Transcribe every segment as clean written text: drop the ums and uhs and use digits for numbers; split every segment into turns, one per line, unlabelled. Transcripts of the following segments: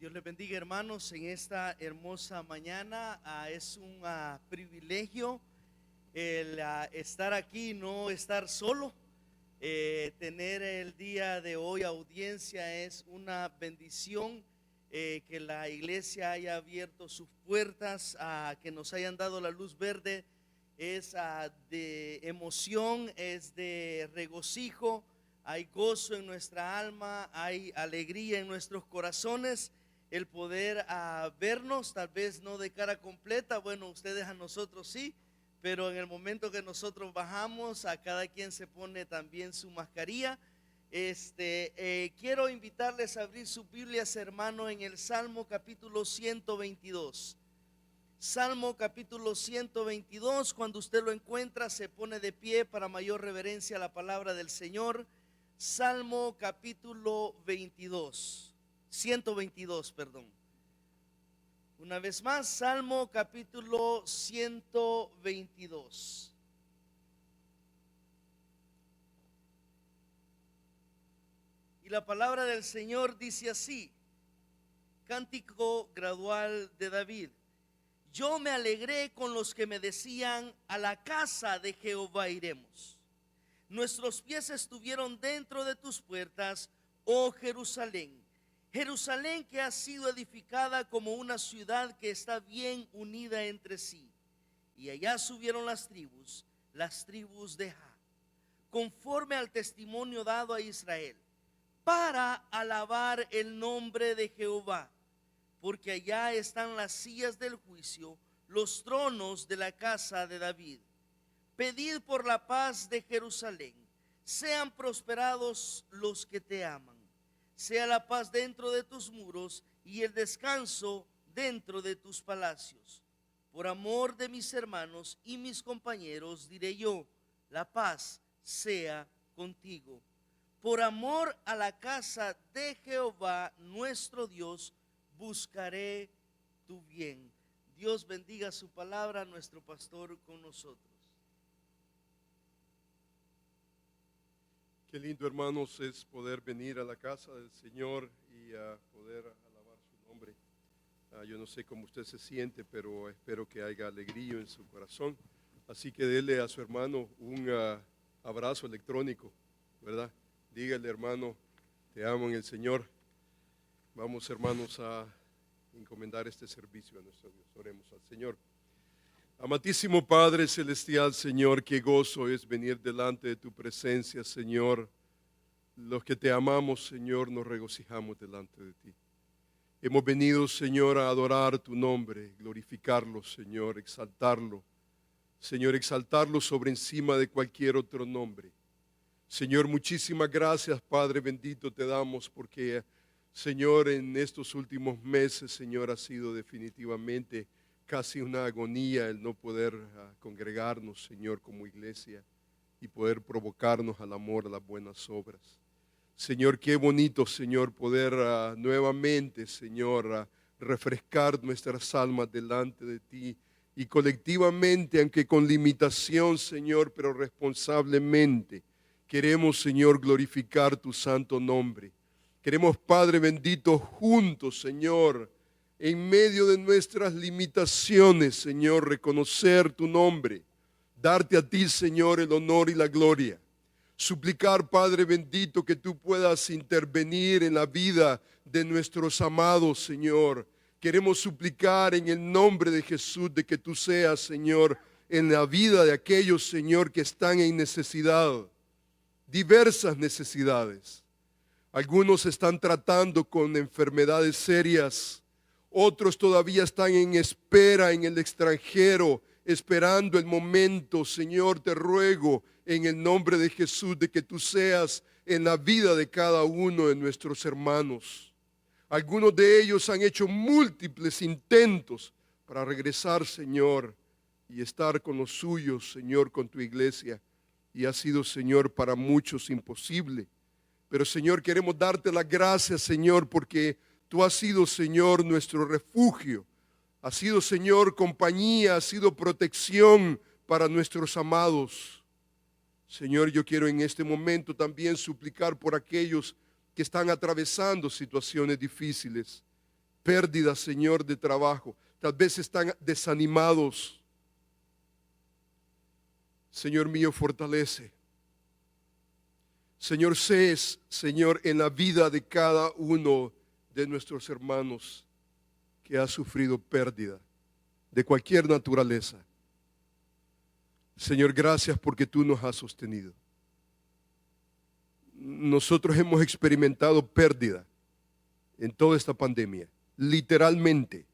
Dios les bendiga, hermanos, en esta hermosa mañana. Es un privilegio el estar aquí, no estar solo. Tener el día de hoy audiencia es una bendición. Que la iglesia haya abierto sus puertas, que nos hayan dado la luz verde, es de emoción, es de regocijo. Hay gozo en nuestra alma, hay alegría en nuestros corazones, el poder vernos, tal vez no de cara completa, bueno, ustedes a nosotros sí, pero en el momento que nosotros bajamos, a cada quien se pone también su mascarilla. Quiero invitarles a abrir sus Biblias, hermano, en el Salmo capítulo 122. Salmo capítulo 122, cuando usted lo encuentra, se pone de pie para mayor reverencia a la palabra del Señor. Salmo capítulo 122, perdón. Una vez más, Salmo capítulo 122. Y la palabra del Señor dice así: cántico gradual de David. Yo me alegré con los que me decían, a la casa de Jehová iremos. Nuestros pies estuvieron dentro de tus puertas, oh Jerusalén. Jerusalén, que ha sido edificada como una ciudad que está bien unida entre sí. Y allá subieron las tribus de Ja, conforme al testimonio dado a Israel, para alabar el nombre de Jehová, porque allá están las sillas del juicio, los tronos de la casa de David. Pedid por la paz de Jerusalén, sean prosperados los que te aman. Sea la paz dentro de tus muros y el descanso dentro de tus palacios. Por amor de mis hermanos y mis compañeros diré yo, la paz sea contigo. Por amor a la casa de Jehová nuestro Dios, buscaré tu bien. Dios bendiga su palabra, nuestro pastor con nosotros.
Qué lindo, hermanos, es poder venir a la casa del Señor y poder alabar su nombre. Yo no sé cómo usted se siente, pero espero que haya alegría en su corazón. Así que dele a su hermano un abrazo electrónico, ¿verdad? Dígale, hermano, te amo en el Señor. Vamos, hermanos, a encomendar este servicio a nuestro Dios. Oremos al Señor. Amantísimo Padre Celestial, Señor, qué gozo es venir delante de tu presencia, Señor. Los que te amamos, Señor, nos regocijamos delante de ti. Hemos venido, Señor, a adorar tu nombre, glorificarlo, Señor, exaltarlo. Señor, exaltarlo sobre encima de cualquier otro nombre. Señor, muchísimas gracias, Padre bendito, te damos porque, Señor, en estos últimos meses, Señor, ha sido definitivamente casi una agonía el no poder congregarnos, Señor, como iglesia y poder provocarnos al amor, a las buenas obras. Señor, qué bonito, Señor, poder nuevamente, Señor, refrescar nuestras almas delante de ti y colectivamente, aunque con limitación, Señor, pero responsablemente, queremos, Señor, glorificar tu santo nombre. Queremos, Padre bendito, juntos, Señor, en medio de nuestras limitaciones, Señor, reconocer tu nombre, darte a ti, Señor, el honor y la gloria. Suplicar, Padre bendito, que tú puedas intervenir en la vida de nuestros amados, Señor. Queremos suplicar en el nombre de Jesús de que tú seas, Señor, en la vida de aquellos, Señor, que están en necesidad, diversas necesidades. Algunos están tratando con enfermedades serias. Otros todavía están en espera en el extranjero, esperando el momento. Señor, te ruego en el nombre de Jesús de que tú seas en la vida de cada uno de nuestros hermanos. Algunos de ellos han hecho múltiples intentos para regresar, Señor, y estar con los suyos, Señor, con tu iglesia. Y ha sido, Señor, para muchos imposible. Pero, Señor, queremos darte las gracias, Señor, porque tú has sido, Señor, nuestro refugio. Has sido, Señor, compañía, has sido protección para nuestros amados. Señor, yo quiero en este momento también suplicar por aquellos que están atravesando situaciones difíciles. pérdida, Señor, de trabajo. Tal vez están desanimados. Señor mío, fortalece. Señor, sé, Señor, en la vida de cada uno de nuestros hermanos que ha sufrido pérdida de cualquier naturaleza. Señor, gracias porque tú nos has sostenido. Nosotros hemos experimentado pérdida en toda esta pandemia, literalmente.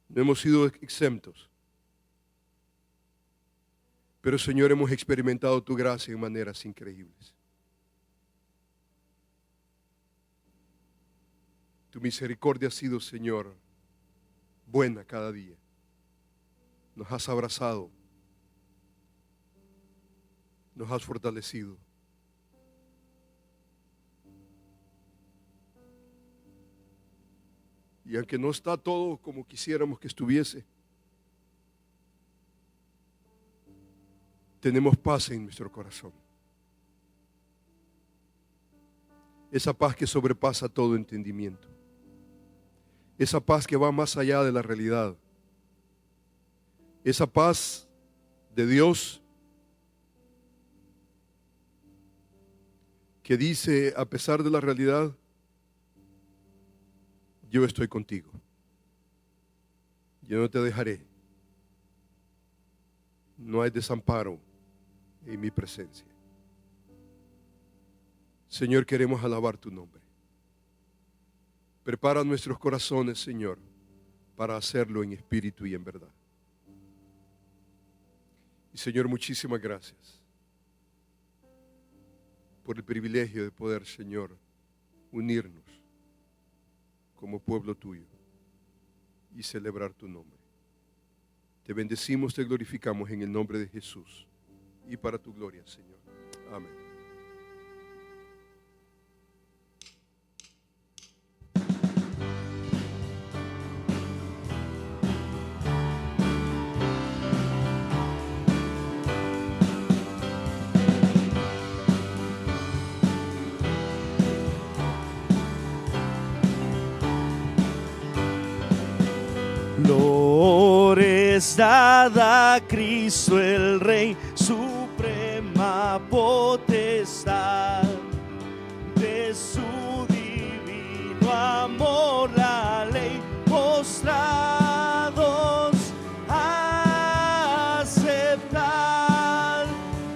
No hemos sido exentos. Pero, Señor, hemos experimentado tu gracia en maneras increíbles. Tu misericordia ha sido, Señor, buena cada día. Nos has abrazado. Nos has fortalecido. Y aunque no está todo como quisiéramos que estuviese, tenemos paz en nuestro corazón. Esa paz que sobrepasa todo entendimiento. Esa paz que va más allá de la realidad. Esa paz de Dios que dice, a pesar de la realidad, yo estoy contigo. Yo no te dejaré. No hay desamparo en mi presencia. Señor, queremos alabar tu nombre. Prepara nuestros corazones, Señor, para hacerlo en espíritu y en verdad. Y Señor, muchísimas gracias por el privilegio de poder, Señor, unirnos como pueblo tuyo y celebrar tu nombre. Te bendecimos, te glorificamos en el nombre de Jesús y para tu gloria, Señor. Amén.
Gloria es dada a Cristo el Rey, suprema potestad, de su divino amor la ley, postrados a aceptar,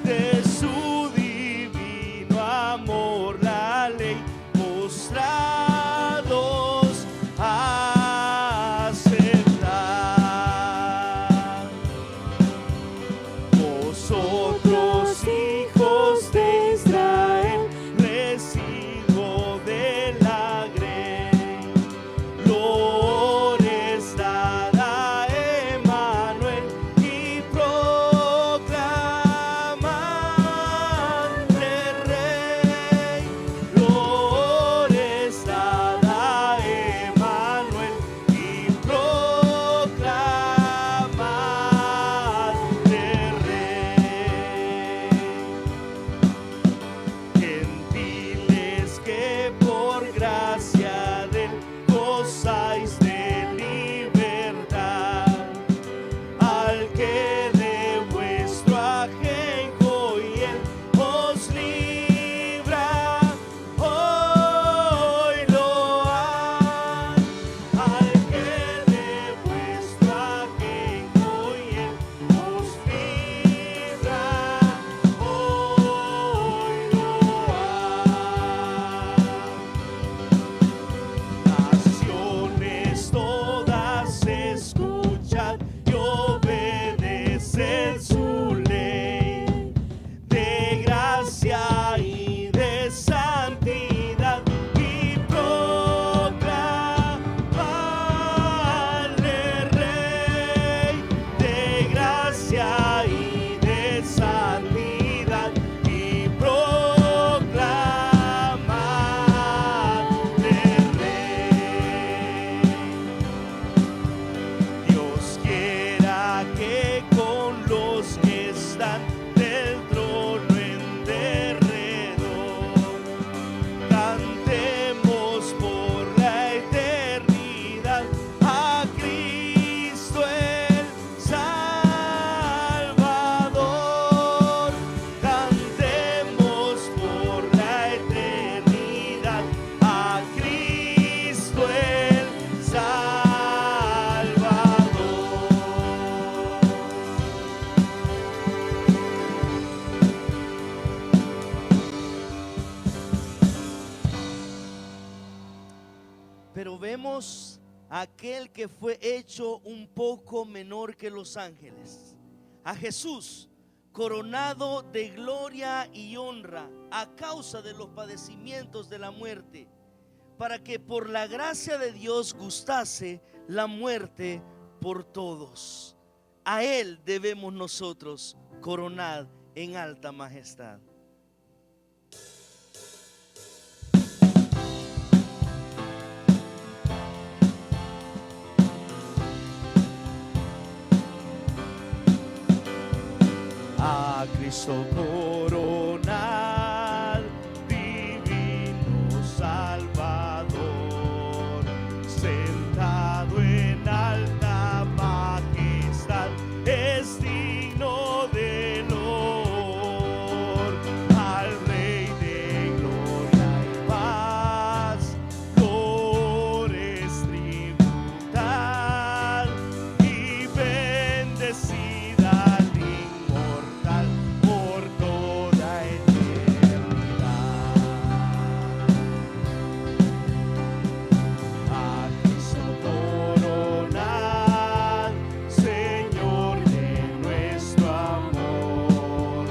de su divino amor la ley, postrados a aceptar. Vosotros, hijos de Israel, residuo de la grey, gloria es dada a Emmanuel y proclamarle Rey. Gloria es dada a Emmanuel y proclamarle Rey. Gentiles que por gracia de él gozáis de libertad, al que de vuestro ajenjo y él os libra, hoy lo hay. Al que de vuestro ajenjo y él os libra, hoy lo hay. Naciones aquel que fue hecho un poco menor que los ángeles, a Jesús, coronado de gloria y honra a causa de los padecimientos de la muerte, para que por la gracia de Dios gustase la muerte por todos. A Él debemos nosotros coronar en alta majestad. A Cristo coronar, divino Salvador, sentado en alta majestad, es digno de honor. Al Rey de gloria y paz, flores tributar y bendecida al inmortal por toda eternidad. A Cristo coronar, Señor de nuestro amor,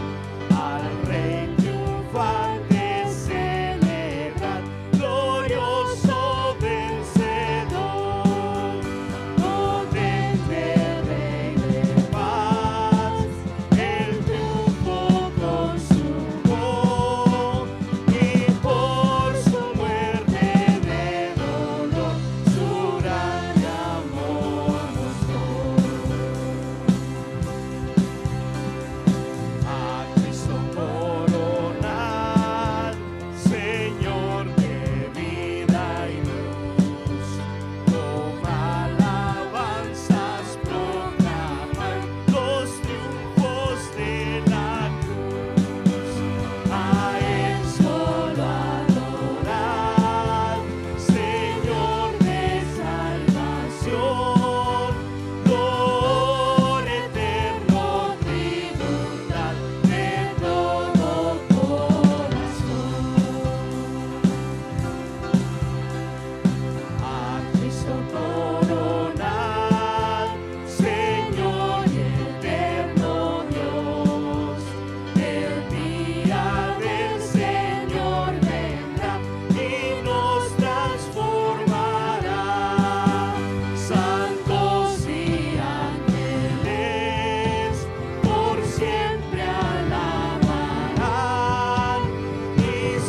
al Rey triunfante celebrar, glorioso vencedor, potente Rey de paz, el triunfo consumó, y por su muerte de dolor, su gran amor nos dio. A Cristo coronar, Señor de vida y luz, con alabanzas proclaman los triunfos de la cruz. A Él solo adorar, Señor de salvación, gloria eterno tributar de todo corazón. A Cristo coronar, Señor y eterno Dios, el día del Señor vendrá y nos transformará. Santos y ángeles por siempre alabarán, y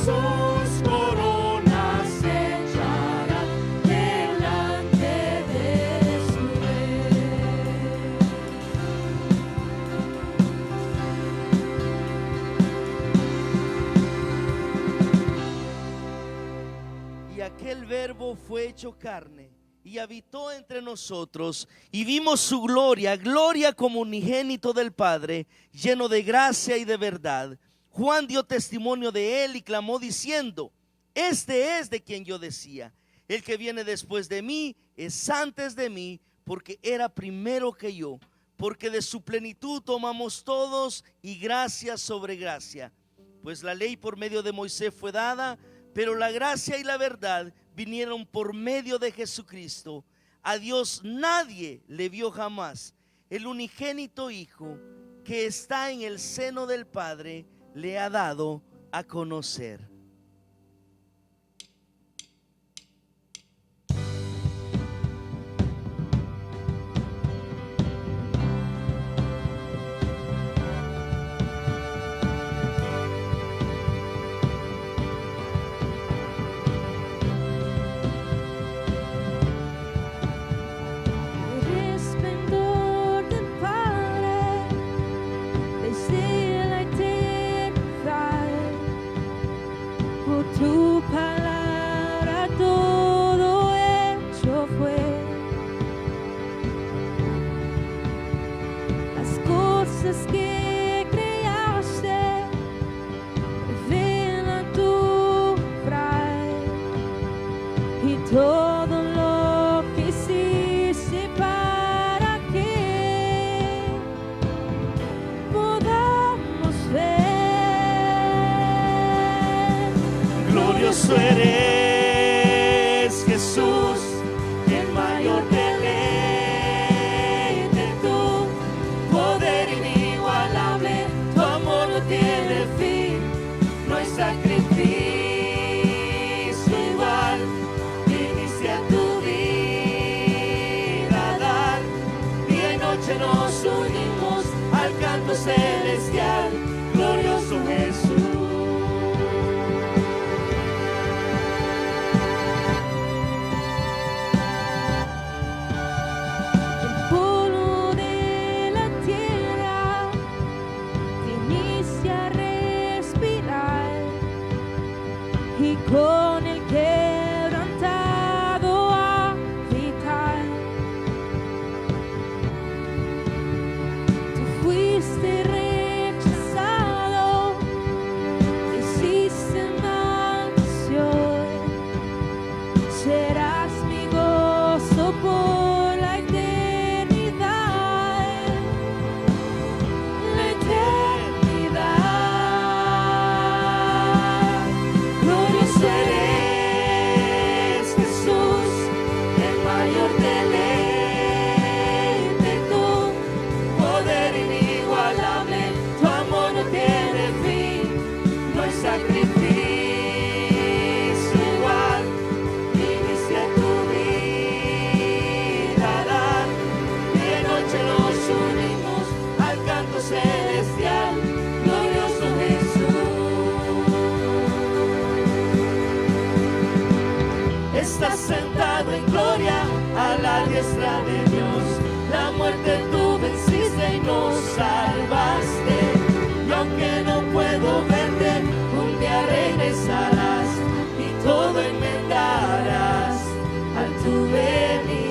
sus coronas echarán delante de su Rey. Y aquel Verbo fue hecho carne y habitó entre nosotros, y vimos su gloria, gloria como unigénito del Padre, lleno de gracia y de verdad. Juan dio testimonio de él y clamó diciendo: este es de quien yo decía, el que viene después de mí es antes de mí, porque era primero que yo, porque de su plenitud tomamos todos, y gracia sobre gracia. Pues la ley por medio de Moisés fue dada, pero la gracia y la verdad vinieron por medio de Jesucristo. A Dios nadie le vio jamás. El unigénito Hijo, que está en el seno del Padre, le ha dado a conocer.
El esplendor del Padre desde la eternidad, por tu palabra todo hecho fue. Las cosas que creaste revelan tu Fray, y todo lo que hiciste para que podamos ver.
Glorioso eres, Jesús, el mayor de
mayor deleite, tu poder inigualable, tu amor no tiene fin, no hay sacrificio igual, viniste a tu vida a dar, y de noche nos unimos al canto celestial, glorioso Jesús. Estás sentado en gloria a la diestra de Dios, la muerte tú venciste y nos salvaste, y aunque no puedo verte, un día regresarás y todo enmendarás al tu venir,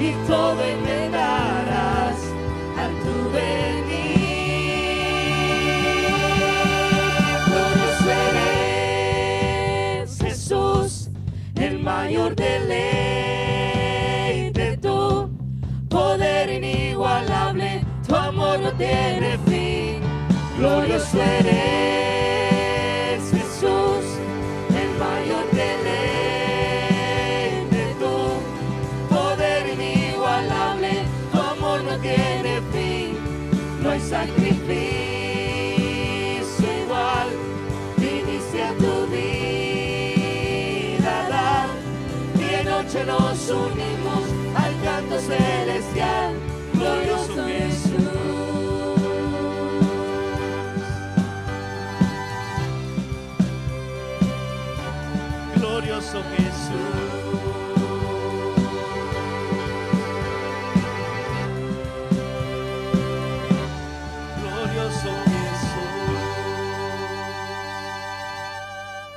y todo enmendarás al tu venir. Glorioso eres, Jesús, el mayor deleite, tu poder inigualable, tu amor no tiene fin. Glorioso eres, Jesús, el mayor deleite, tu poder inigualable, tu amor no tiene fin, no hay sacrificio igual, viniste a tu vida a dar, día y noche nos unimos al canto celestial, glorioso Jesús. Glorioso Jesús. Glorioso Jesús.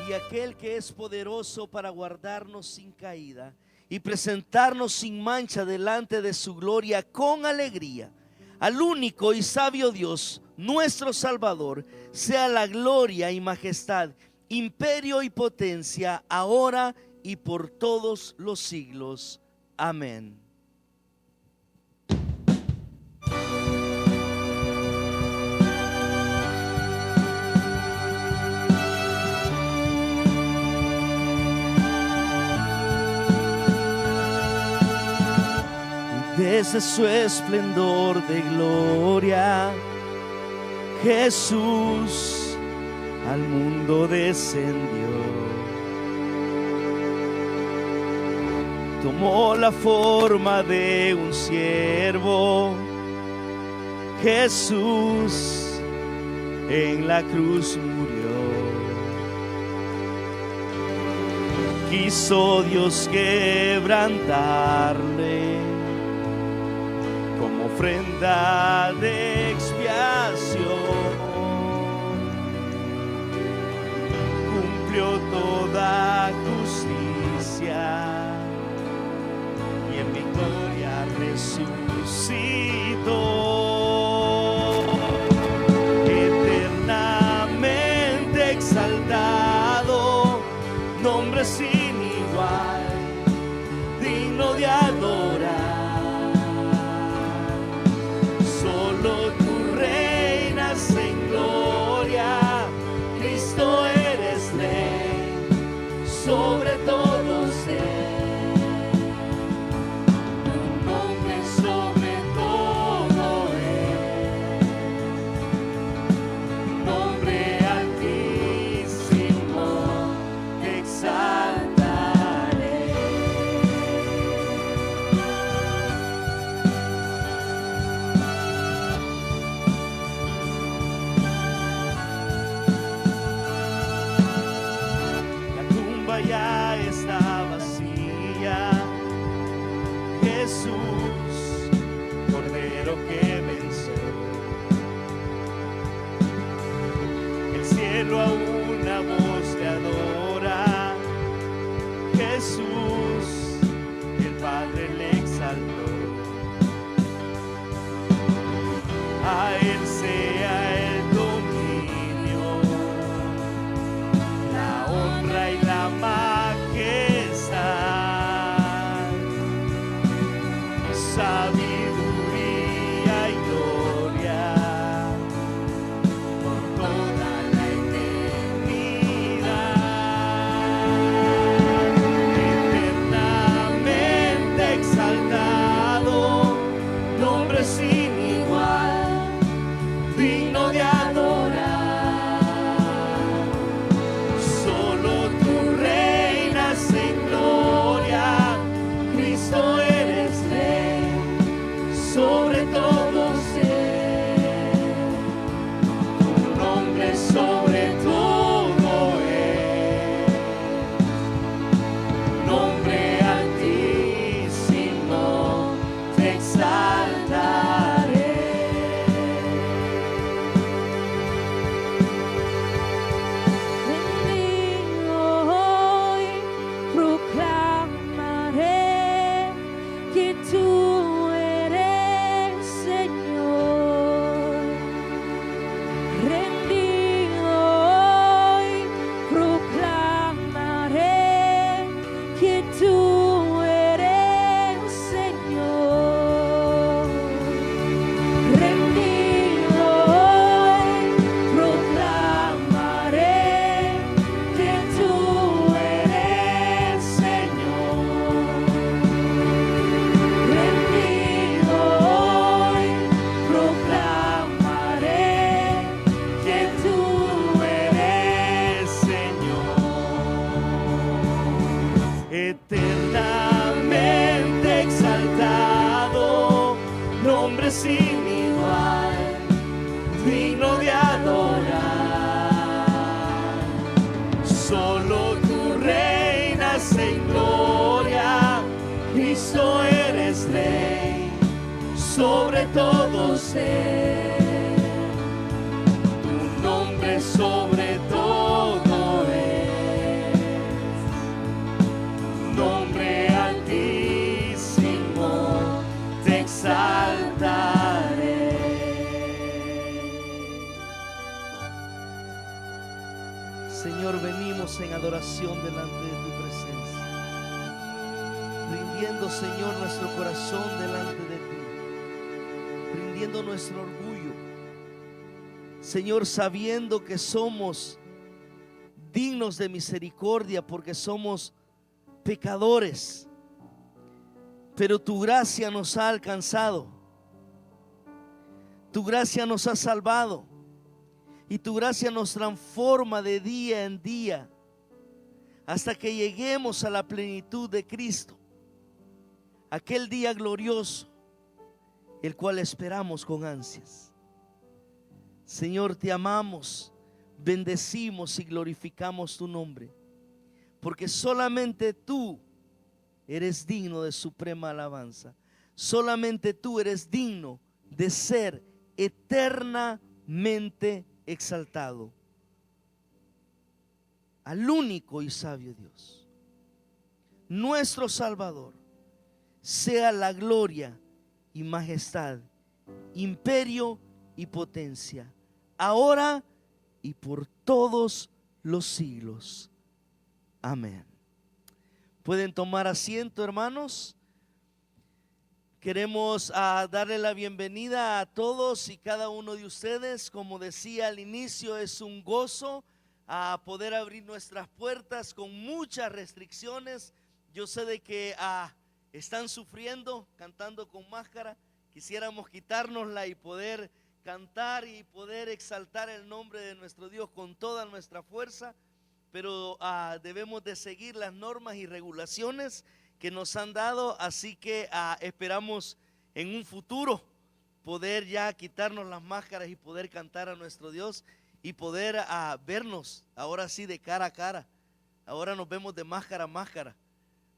Y aquel que es poderoso para guardarnos sin caída y presentarnos sin mancha delante de su gloria con alegría, al único y sabio Dios, nuestro Salvador, sea la gloria y majestad, imperio y potencia, ahora y por todos los siglos. Amén. Desde su esplendor de gloria, Jesús al mundo descendió. Tomó la forma de un siervo. Jesús en la cruz murió. Quiso Dios quebrantarle como ofrenda de expiación. Cumplió toda justicia y en victoria resucitó. Eternamente exaltado, nombre sin igual, digno de adorar. Solo tú reinas en gloria, Cristo eres Rey, sobre todo ser. Tu nombre sobre
sobre todo ser, tu nombre sobre todo es, nombre altísimo, te exaltaré.
Señor, venimos en adoración delante de tu presencia, rindiendo, Señor, nuestro corazón delante de ti, rindiendo nuestro orgullo, Señor, sabiendo que somos dignos de misericordia porque somos pecadores, pero tu gracia nos ha alcanzado, tu gracia nos ha salvado y tu gracia nos transforma de día en día hasta que lleguemos a la plenitud de Cristo, aquel día glorioso, el cual esperamos con ansias. Señor, te amamos, bendecimos y glorificamos tu nombre, porque solamente tú eres digno de suprema alabanza. Solamente tú eres digno de ser eternamente exaltado. Al único y sabio Dios, nuestro Salvador, sea la gloria y majestad, imperio y potencia, ahora y por todos los siglos. Amén. Pueden tomar asiento, hermanos. Queremos darle la bienvenida a todos y cada uno de ustedes. Como decía al inicio, es un gozo a poder abrir nuestras puertas con muchas restricciones. Yo sé de que están sufriendo cantando con máscara. Quisiéramos quitárnosla y poder cantar y poder exaltar el nombre de nuestro Dios con toda nuestra fuerza, pero debemos de seguir las normas y regulaciones que nos han dado, así que esperamos en un futuro poder ya quitarnos las máscaras y poder cantar a nuestro Dios y poder vernos ahora sí de cara a cara. Ahora nos vemos de máscara a máscara,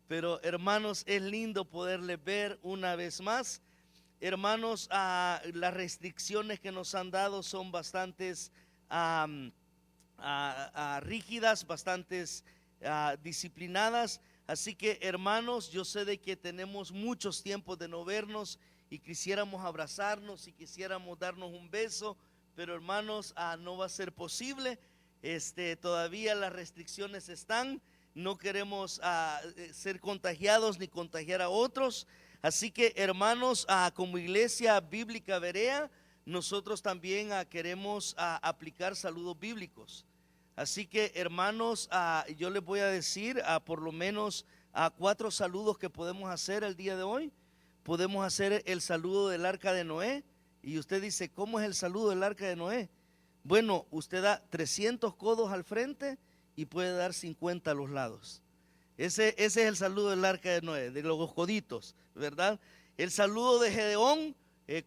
pero hermanos, es lindo poderles ver una vez más. Hermanos, las restricciones que nos han dado son bastantes rígidas, bastantes disciplinadas. Así que hermanos, yo sé de que tenemos muchos tiempos de no vernos y quisiéramos abrazarnos y quisiéramos darnos un beso, pero hermanos, no va a ser posible. Todavía las restricciones están, no queremos ser contagiados ni contagiar a otros. Así que hermanos, como Iglesia Bíblica Berea, nosotros también queremos aplicar saludos bíblicos. Así que hermanos, yo les voy a decir por lo menos 4 saludos que podemos hacer el día de hoy. Podemos hacer el saludo del arca de Noé. Y usted dice, ¿cómo es el saludo del arca de Noé? Bueno, usted da 300 codos al frente y puede dar 50 a los lados. Ese es el saludo del arca de Noé, de los coditos, ¿verdad? El saludo de Gedeón,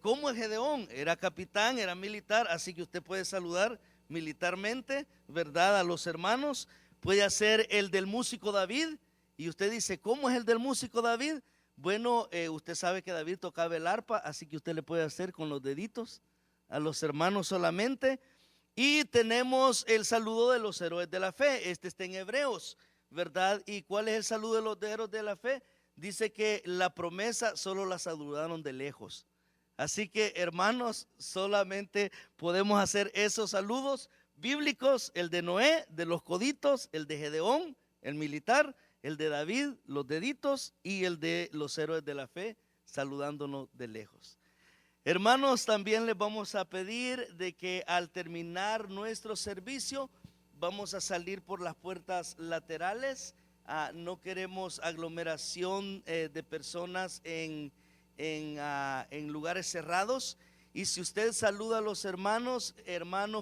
¿cómo es Gedeón? Era capitán, era militar, así que usted puede saludar militarmente, ¿verdad? A los hermanos. Puede hacer el del músico David. Y usted dice, ¿cómo es el del músico David? Bueno, usted sabe que David tocaba el arpa, así que usted le puede hacer con los deditos a los hermanos solamente. Y tenemos el saludo de los héroes de la fe. Este está en Hebreos, ¿verdad? ¿Y cuál es el saludo de los héroes de la fe? Dice que la promesa solo la saludaron de lejos. Así que hermanos, solamente podemos hacer esos saludos bíblicos: el de Noé, de los coditos; el de Gedeón, el militar; el de David, los deditos; y el de los héroes de la fe, saludándonos de lejos. Hermanos, también les vamos a pedir de que al terminar nuestro servicio vamos a salir por las puertas laterales. No queremos aglomeración de personas en lugares cerrados. Y si usted saluda a los hermanos,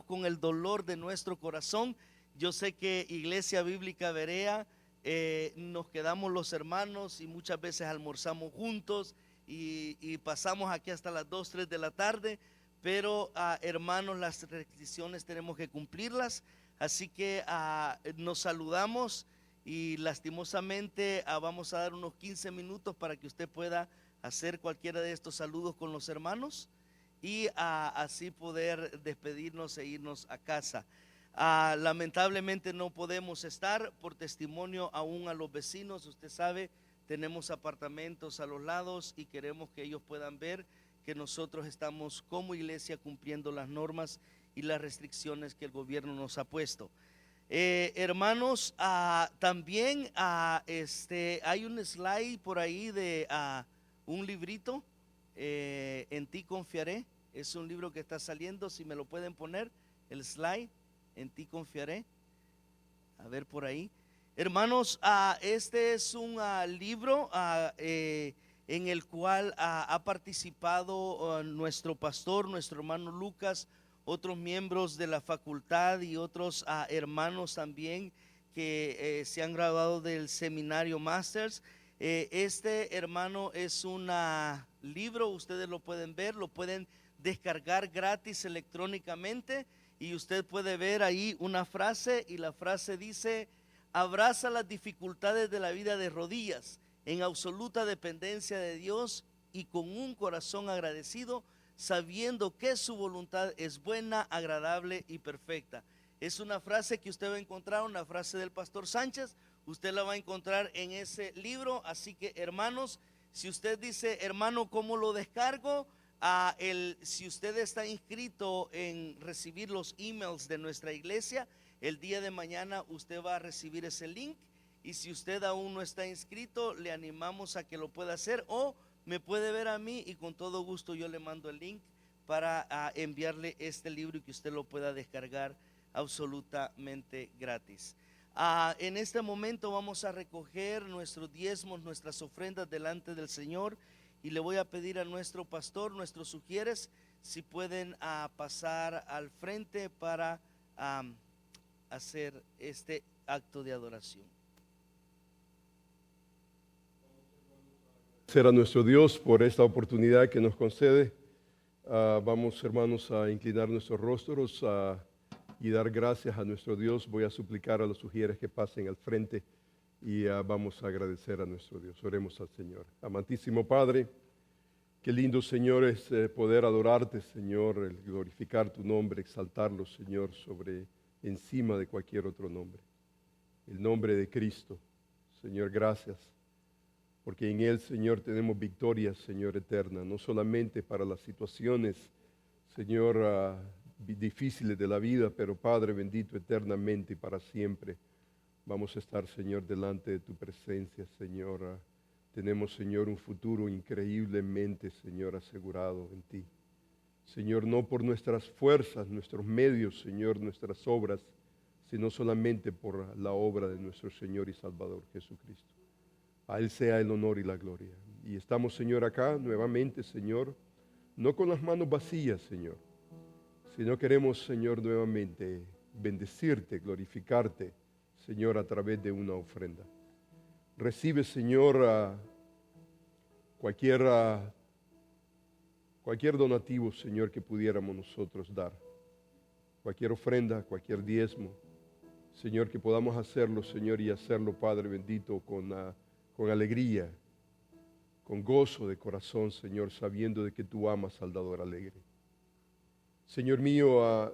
con el dolor de nuestro corazón, yo sé que Iglesia Bíblica Berea, nos quedamos los hermanos y muchas veces almorzamos juntos y pasamos aquí hasta las 2, 3 de la tarde, pero hermanos, las restricciones tenemos que cumplirlas, así que nos saludamos y lastimosamente vamos a dar unos 15 minutos para que usted pueda hacer cualquiera de estos saludos con los hermanos y así poder despedirnos e irnos a casa. Lamentablemente no podemos estar por testimonio aún a los vecinos. Usted sabe, tenemos apartamentos a los lados y queremos que ellos puedan ver que nosotros estamos como iglesia cumpliendo las normas y las restricciones que el gobierno nos ha puesto. Hermanos, también hay un slide por ahí de un librito, En ti confiaré. Es un libro que está saliendo, si me lo pueden poner, el slide, En ti confiaré. A ver por ahí. Hermanos, este es un libro en el cual ha participado nuestro pastor, nuestro hermano Lucas, otros miembros de la facultad y otros hermanos también que se han graduado del seminario Masters. Este, hermano, es un libro, ustedes lo pueden ver, lo pueden descargar gratis electrónicamente y usted puede ver ahí una frase y la frase dice: abraza las dificultades de la vida de rodillas, en absoluta dependencia de Dios y con un corazón agradecido, sabiendo que su voluntad es buena, agradable y perfecta. Es una frase que usted va a encontrar, una frase del pastor Sánchez, usted la va a encontrar en ese libro. Así que, hermanos, si usted dice: hermano, ¿cómo lo descargo? Si usted está inscrito en recibir los emails de nuestra iglesia, el día de mañana usted va a recibir ese link, y si usted aún no está inscrito, le animamos a que lo pueda hacer, o me puede ver a mí y con todo gusto yo le mando el link para enviarle este libro y que usted lo pueda descargar absolutamente gratis. En este momento vamos a recoger nuestros diezmos, nuestras ofrendas delante del Señor, y le voy a pedir a nuestro pastor, nuestros sugieres, si pueden pasar al frente para hacer este acto de adoración.
Agradecer a nuestro Dios por esta oportunidad que nos concede. Vamos, hermanos, a inclinar nuestros rostros y dar gracias a nuestro Dios. Voy a suplicar a los sugieres que pasen al frente y vamos a agradecer a nuestro Dios. Oremos al Señor. Amantísimo Padre, qué lindo, Señor, es poder adorarte, Señor, el glorificar tu nombre, exaltarlo, Señor, encima de cualquier otro nombre. El nombre de Cristo. Señor, gracias, porque en Él, Señor, tenemos victoria, Señor, eterna, no solamente para las situaciones, Señor, difíciles de la vida, pero Padre bendito, eternamente y para siempre vamos a estar, Señor, delante de tu presencia, Señor. Tenemos, Señor, un futuro increíblemente, Señor, asegurado en ti. Señor, no por nuestras fuerzas, nuestros medios, Señor, nuestras obras, sino solamente por la obra de nuestro Señor y Salvador Jesucristo. A Él sea el honor y la gloria. Y estamos, Señor, acá nuevamente, Señor, no con las manos vacías, Señor, sino queremos, Señor, nuevamente bendecirte, glorificarte, Señor, a través de una ofrenda. Recibe, Señor, cualquier donativo, Señor, que pudiéramos nosotros dar. Cualquier ofrenda, cualquier diezmo, Señor, que podamos hacerlo, Señor, y hacerlo, Padre bendito, con alegría, con gozo de corazón, Señor, sabiendo de que tú amas al dador alegre. Señor mío,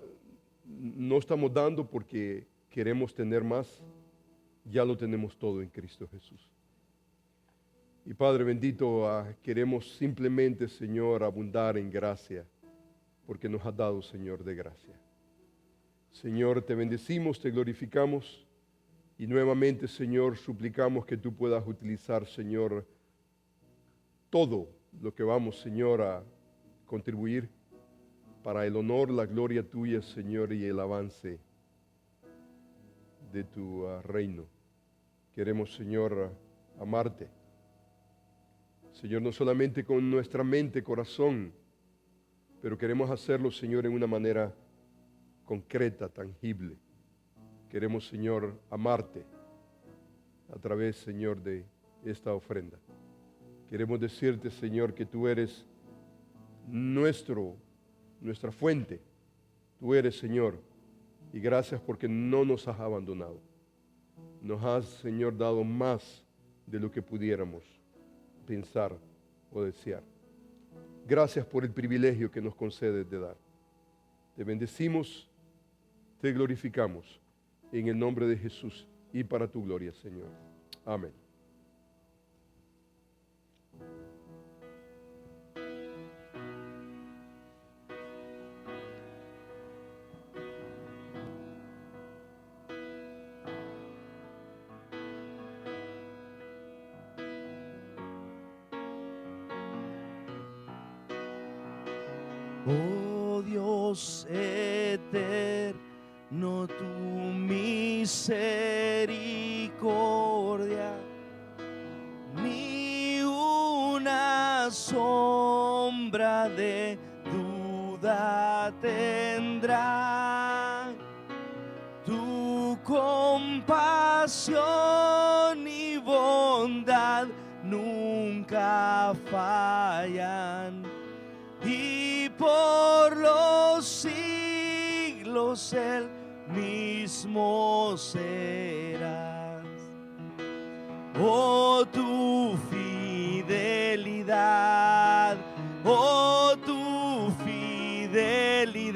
no estamos dando porque queremos tener más, ya lo tenemos todo en Cristo Jesús. Y Padre bendito, queremos simplemente, Señor, abundar en gracia, porque nos has dado, Señor, de gracia. Señor, te bendecimos, te glorificamos, y nuevamente, Señor, suplicamos que tú puedas utilizar, Señor, todo lo que vamos, Señor, a contribuir para el honor, la gloria tuya, Señor, y el avance de tu reino. Queremos, Señor, amarte. Señor, no solamente con nuestra mente, corazón, pero queremos hacerlo, Señor, en una manera concreta, tangible. Queremos, Señor, amarte a través, Señor, de esta ofrenda. Queremos decirte, Señor, que tú eres nuestra fuente. Tú eres, Señor, y gracias porque no nos has abandonado. Nos has, Señor, dado más de lo que pudiéramos pensar o desear. Gracias por el privilegio que nos concedes de dar. Te bendecimos, te glorificamos en el nombre de Jesús y para tu gloria, Señor. Amén.
Oh Dios eterno, tu misericordia ni una sombra de duda tendrá. Tu compasión y bondad nunca fallan, y por los siglos el mismo serás. Oh, tu fidelidad, oh, tu fidelidad,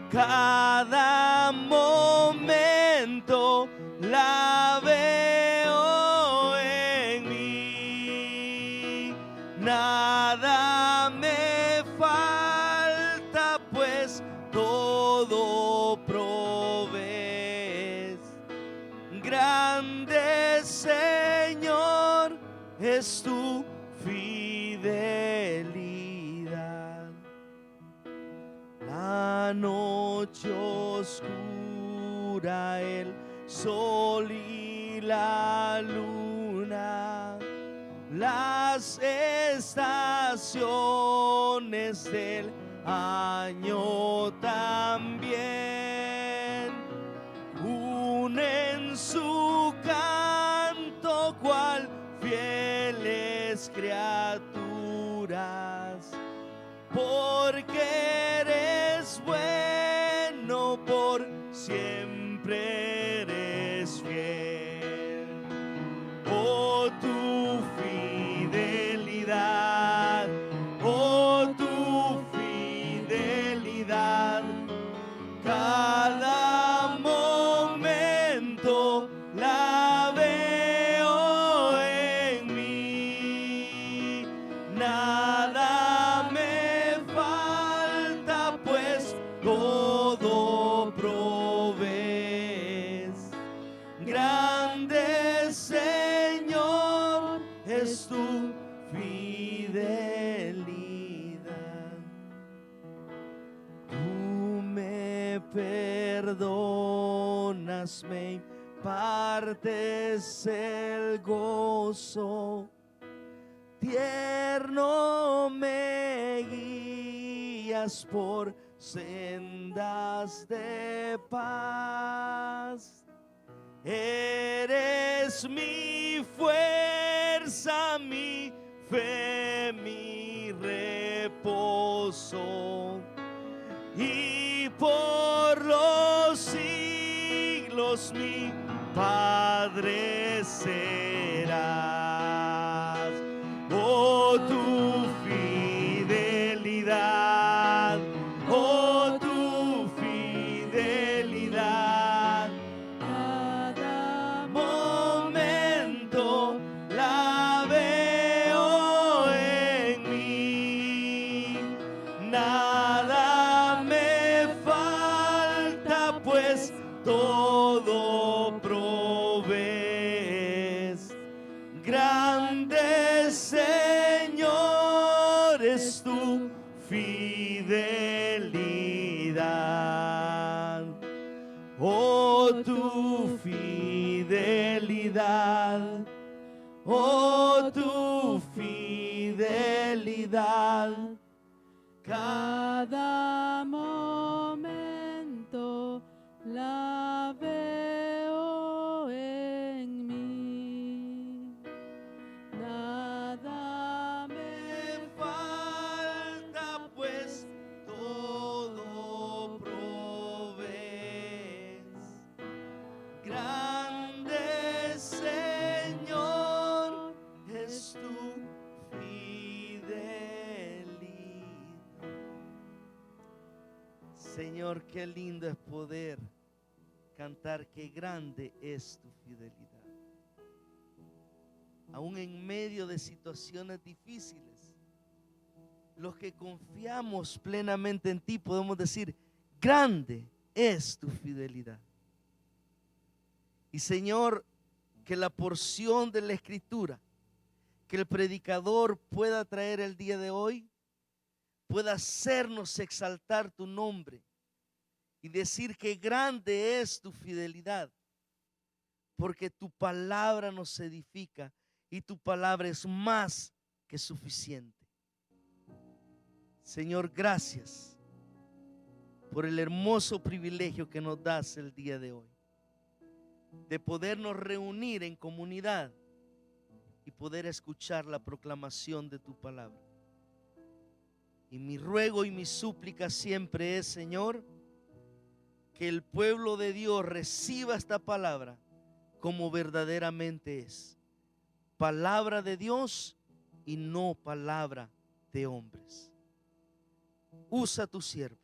cada momento la veo en mí. Nada me falta, pues todo provees. Grande, Señor, es tu fidelidad. La noche oscura, el sol y la luna, las estaciones del año también unen su canto cual fieles criaturas, porque eres bueno, por siempre eres fiel. Oh, tu fidelidad, oh, tu fidelidad, cada momento la veo en mí. Nada me falta, pues todo provees. Grande, Señor, es tu fidelidad. Tú me perdonas, me impartes el gozo, tierno me guías por sendas de paz. Eres mi fuerza, mi fe, mi reposo, y por los siglos mi Padre serás. Oh, tu fidelidad, oh, tu fidelidad, cada momento la veo en mí. Nada me falta, pues todo provees. Grande, Señor, es tu fidelidad. Oh, tu fidelidad, oh, tu fidelidad, cada momento la veo en mí. Nada me falta, pues todo provees. Gran
fidelidad. Señor, qué lindo es poder cantar, qué grande es tu fidelidad. Aún en medio de situaciones difíciles, los que confiamos plenamente en ti podemos decir, grande es tu fidelidad. Y Señor, que la porción de la Escritura que el predicador pueda traer el día de hoy pueda hacernos exaltar tu nombre y decir que grande es tu fidelidad, porque tu palabra nos edifica y tu palabra es más que suficiente. Señor, gracias por el hermoso privilegio que nos das el día de hoy, de podernos reunir en comunidad y poder escuchar la proclamación de tu palabra. Y mi ruego y mi súplica siempre es, Señor, que el pueblo de Dios reciba esta palabra como verdaderamente es. Palabra de Dios y no palabra de hombres. Usa tu siervo.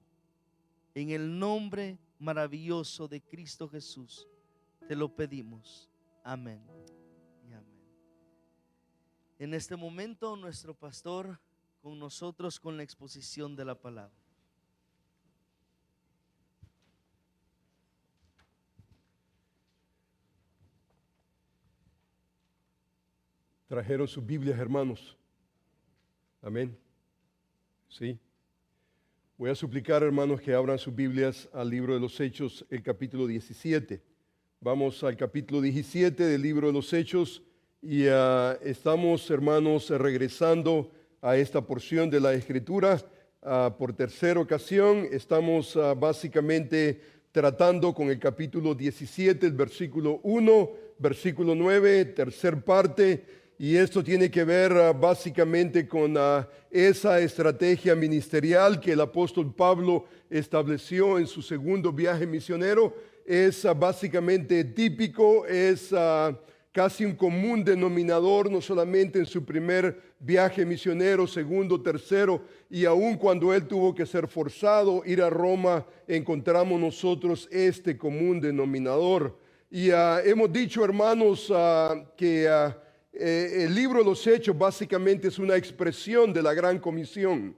En el nombre maravilloso de Cristo Jesús te lo pedimos. Amén y amén. En este momento nuestro pastor con nosotros con la exposición de la palabra.
¿Trajeron sus Biblias, hermanos? Amén. Sí. Voy a suplicar, hermanos, que abran sus Biblias al libro de los Hechos, el capítulo 17. Vamos al capítulo 17 del libro de los Hechos y estamos, hermanos, regresando a esta porción de la Escritura por tercera ocasión. Estamos básicamente tratando con el capítulo 17, el versículo 1, versículo 9, tercer parte. Y esto tiene que ver básicamente con esa estrategia ministerial que el apóstol Pablo estableció en su segundo viaje misionero. Es básicamente típico, es casi un común denominador, no solamente en su primer viaje misionero, segundo, tercero, y aun cuando él tuvo que ser forzado a ir a Roma, encontramos nosotros este común denominador. Y hemos dicho, hermanos, que el libro de los Hechos básicamente es una expresión de la Gran Comisión.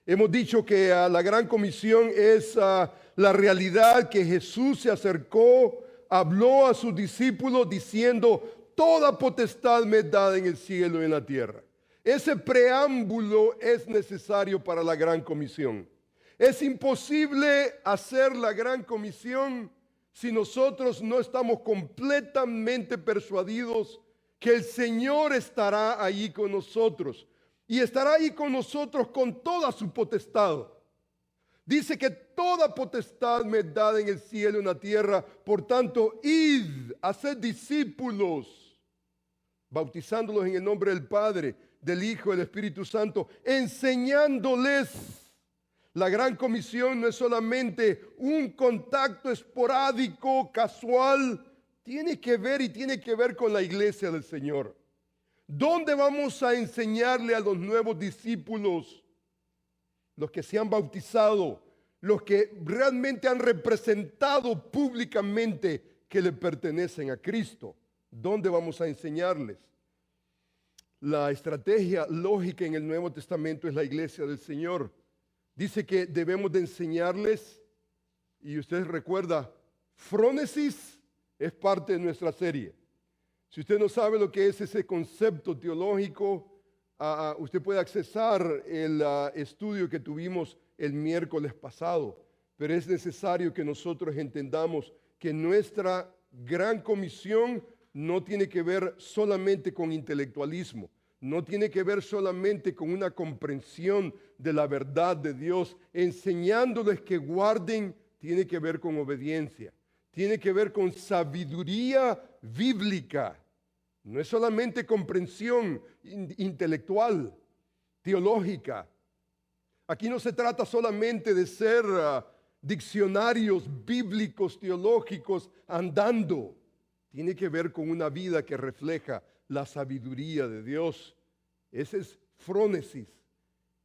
Hemos dicho que la Gran Comisión es la realidad que Jesús se acercó, habló a sus discípulos diciendo, toda potestad me es dada en el cielo y en la tierra. Ese preámbulo es necesario para la Gran Comisión. Es imposible hacer la Gran Comisión si nosotros no estamos completamente persuadidos que el Señor estará ahí con nosotros y estará ahí con nosotros con toda su potestad. Dice que toda potestad me es dada en el cielo y en la tierra, por tanto, id, haced discípulos, bautizándolos en el nombre del Padre, del Hijo y del Espíritu Santo, enseñándoles. La Gran Comisión no es solamente un contacto esporádico, casual, tiene que ver con la iglesia del Señor. ¿Dónde vamos a enseñarle a los nuevos discípulos? Los que se han bautizado, los que realmente han representado públicamente que le pertenecen a Cristo. ¿Dónde vamos a enseñarles? La estrategia lógica en el Nuevo Testamento es la iglesia del Señor. Dice que debemos de enseñarles, y usted recuerda, frónesis es parte de nuestra serie. Si usted no sabe lo que es ese concepto teológico, usted puede accesar el estudio que tuvimos el miércoles pasado. Pero es necesario que nosotros entendamos que nuestra gran comisión no tiene que ver solamente con intelectualismo, no tiene que ver solamente con una comprensión de la verdad de Dios. Enseñándoles que guarden, tiene que ver con obediencia. Tiene que ver con sabiduría bíblica. No es solamente comprensión intelectual, teológica. Aquí no se trata solamente de ser diccionarios bíblicos, teológicos andando. Tiene que ver con una vida que refleja la sabiduría de Dios. Ese es frónesis.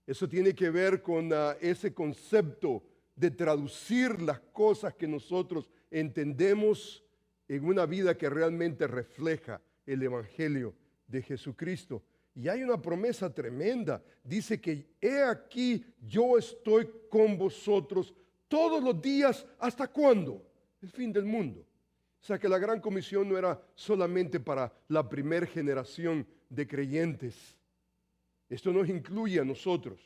Eso tiene que ver con ese concepto de traducir las cosas que nosotros entendemos en una vida que realmente refleja el Evangelio de Jesucristo. Y hay una promesa tremenda. Dice que he aquí yo estoy con vosotros todos los días. ¿Hasta cuándo? El fin del mundo. O sea que la gran comisión no era solamente para la primera generación de creyentes. Esto nos incluye a nosotros.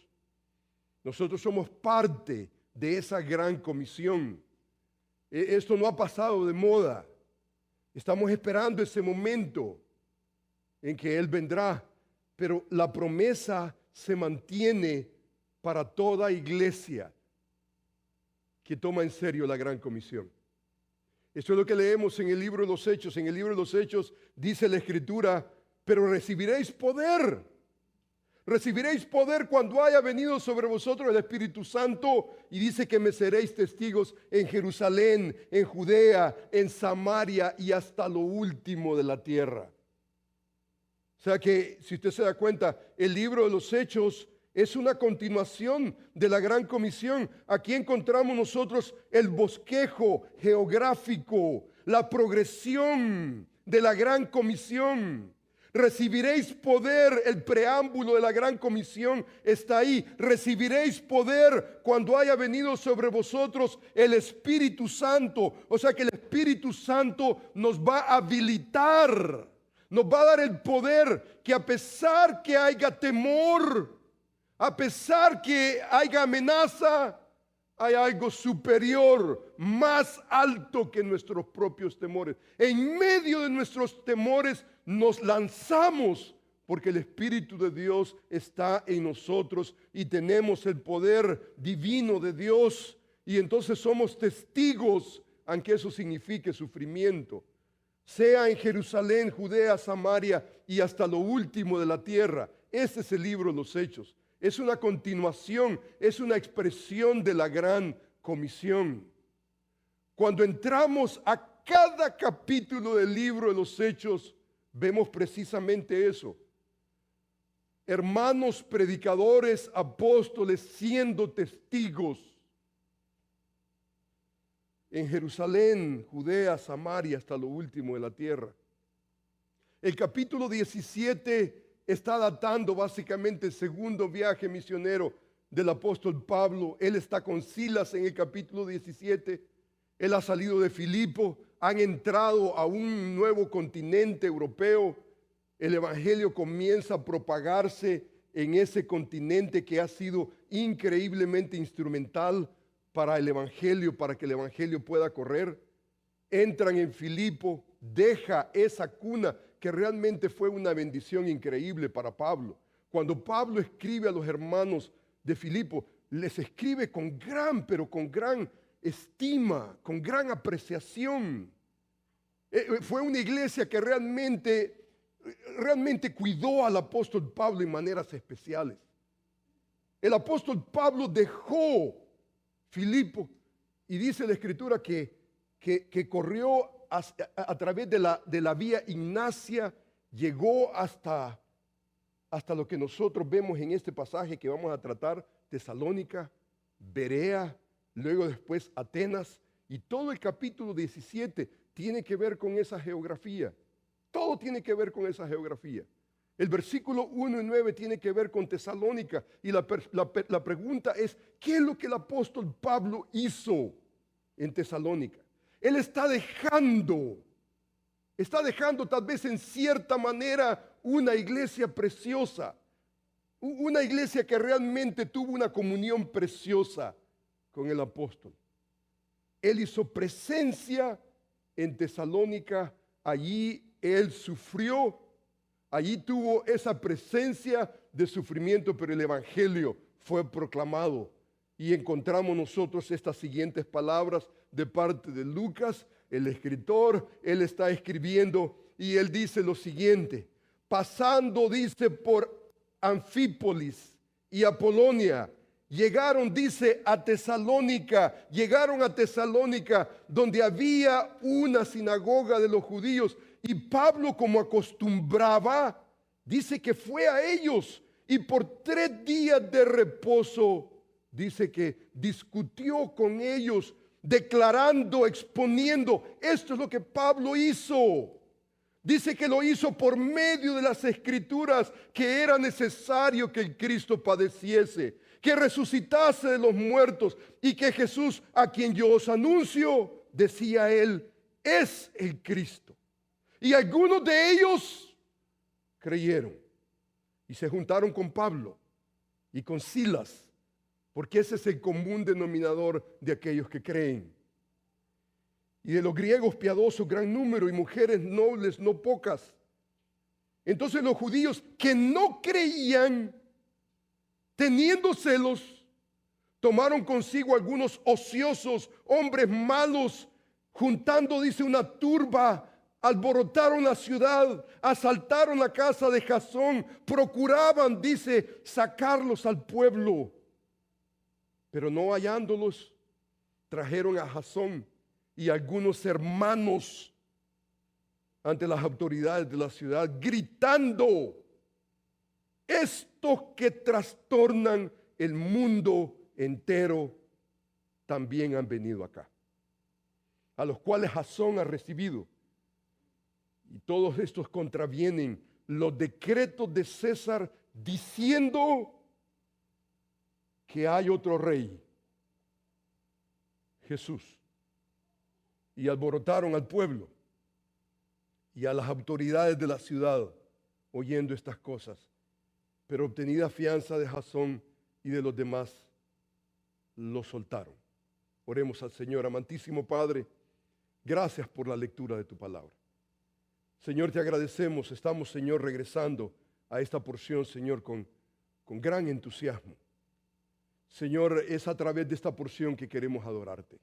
Nosotros somos parte de esa gran comisión. Esto no ha pasado de moda. Estamos esperando ese momento en que Él vendrá. Pero la promesa se mantiene para toda iglesia que toma en serio la gran comisión. Esto es lo que leemos en el libro de los Hechos. En el libro de los Hechos dice la Escritura, pero recibiréis poder. Recibiréis poder cuando haya venido sobre vosotros el Espíritu Santo, y dice que me seréis testigos en Jerusalén, en Judea, en Samaria y hasta lo último de la tierra. O sea que, si usted se da cuenta, el libro de los Hechos es una continuación de la gran comisión. Aquí encontramos nosotros el bosquejo geográfico, la progresión de la gran comisión. Recibiréis poder, el preámbulo de la gran comisión está ahí. Recibiréis poder cuando haya venido sobre vosotros el Espíritu Santo. O sea que el Espíritu Santo nos va a habilitar, nos va a dar el poder que, a pesar que haya temor, a pesar que haya amenaza, hay algo superior, más alto que nuestros propios temores. En medio de nuestros temores nos lanzamos, porque el Espíritu de Dios está en nosotros y tenemos el poder divino de Dios, y entonces somos testigos, aunque eso signifique sufrimiento, sea en Jerusalén, Judea, Samaria y hasta lo último de la tierra. Este es el libro de los Hechos. Es una continuación, es una expresión de la gran comisión. Cuando entramos a cada capítulo del libro de los Hechos, vemos precisamente eso. Hermanos predicadores, apóstoles, siendo testigos en Jerusalén, Judea, Samaria, hasta lo último de la tierra. El capítulo 17 está datando básicamente el segundo viaje misionero del apóstol Pablo. Él está con Silas en el capítulo 17. Él ha salido de Filipo, han entrado a un nuevo continente europeo. El evangelio comienza a propagarse en ese continente que ha sido increíblemente instrumental para el evangelio, para que el evangelio pueda correr. Entran en Filipo, deja esa cuna que realmente fue una bendición increíble para Pablo. Cuando Pablo escribe a los hermanos de Filipo, les escribe con gran, pero con gran estima, con gran apreciación. Fue una iglesia que realmente cuidó al apóstol Pablo en maneras especiales. El apóstol Pablo dejó Filipo y dice la Escritura que corrió a través de la vía Ignacia, llegó hasta lo que nosotros vemos en este pasaje que vamos a tratar, Tesalónica, Berea, luego después Atenas, y todo el capítulo 17 tiene que ver con esa geografía. Todo tiene que ver con esa geografía. El versículo 1 y 9 tiene que ver con Tesalónica, y la pregunta es, ¿qué es lo que el apóstol Pablo hizo en Tesalónica? Él está dejando tal vez en cierta manera una iglesia preciosa, una iglesia que realmente tuvo una comunión preciosa con el apóstol. Él hizo presencia en Tesalónica, allí él sufrió, allí tuvo esa presencia de sufrimiento, pero el evangelio fue proclamado. Y encontramos nosotros estas siguientes palabras de parte de Lucas, el escritor. Él está escribiendo y él dice lo siguiente: pasando, dice, por Anfípolis y Apolonia, llegaron, dice, a Tesalónica. Llegaron a Tesalónica, donde había una sinagoga de los judíos. Y Pablo, como acostumbraba, Dice que fue a ellos y por 3 días de reposo, dice que discutió con ellos, declarando, exponiendo. Esto es lo que Pablo hizo. Dice que lo hizo por medio de las escrituras, que era necesario que el Cristo padeciese, que resucitase de los muertos y que Jesús, a quien yo os anuncio, decía él, es el Cristo. Y algunos de ellos creyeron y se juntaron con Pablo y con Silas, porque ese es el común denominador de aquellos que creen. Y de los griegos piadosos, gran número, y mujeres nobles, no pocas. Entonces los judíos que no creían, teniendo celos, tomaron consigo algunos ociosos, hombres malos, juntando, dice, una turba, alborotaron la ciudad, asaltaron la casa de Jasón, procuraban, dice, sacarlos al pueblo. Pero no hallándolos, trajeron a Jasón y algunos hermanos ante las autoridades de la ciudad, gritando: estos que trastornan el mundo entero también han venido acá, a los cuales Jasón ha recibido. Y todos estos contravienen los decretos de César, diciendo que hay otro rey, Jesús. Y alborotaron al pueblo y a las autoridades de la ciudad, oyendo estas cosas. Pero obtenida fianza de Jasón y de los demás, los soltaron. Oremos al Señor. Amantísimo Padre, gracias por la lectura de tu palabra. Señor, te agradecemos. Estamos, Señor, regresando a esta porción, Señor, con gran entusiasmo. Señor, es a través de esta porción que queremos adorarte.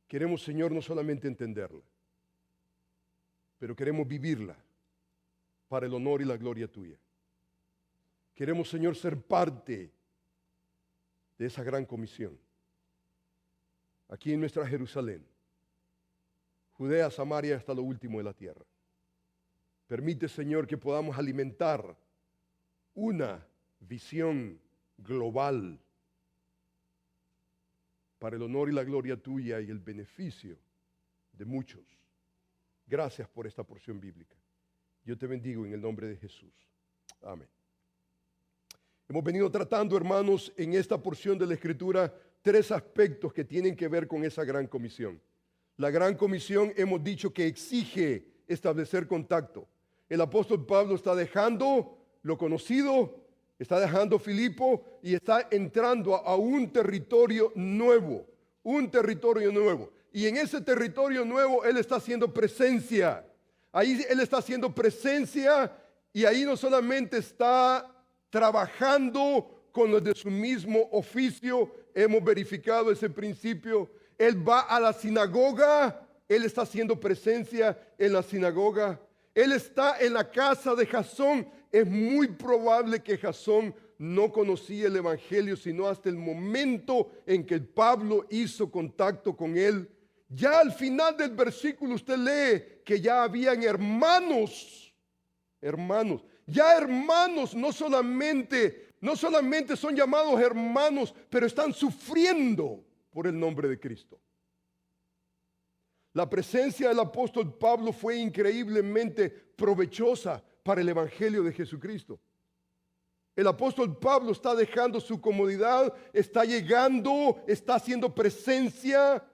Queremos, Señor, no solamente entenderla, pero queremos vivirla para el honor y la gloria tuya. Queremos, Señor, ser parte de esa gran comisión. Aquí en nuestra Jerusalén, Judea, Samaria, hasta lo último de la tierra. Permite, Señor, que podamos alimentar una visión global para el honor y la gloria tuya y el beneficio de muchos. Gracias por esta porción bíblica. Yo te bendigo en el nombre de Jesús. Amén. Hemos venido tratando, hermanos, en esta porción de la Escritura 3 aspectos que tienen que ver con esa gran comisión. La gran comisión, hemos dicho, que exige establecer contacto. El apóstol Pablo está dejando lo conocido, está dejando Filipo y está entrando a un territorio nuevo, Y en ese territorio nuevo él está haciendo presencia. Ahí él está haciendo presencia y ahí no solamente está trabajando con los de su mismo oficio, hemos verificado ese principio. Él va a la sinagoga, él está haciendo presencia en la sinagoga. Él está en la casa de Jasón. Es muy probable que Jasón no conocía el evangelio, sino hasta el momento en que Pablo hizo contacto con él. Ya al final del versículo usted lee que ya habían hermanos. Ya hermanos no solamente son llamados hermanos, pero están sufriendo por el nombre de Cristo. La presencia del apóstol Pablo fue increíblemente provechosa para el evangelio de Jesucristo. El apóstol Pablo está dejando su comodidad, está llegando, está haciendo presencia,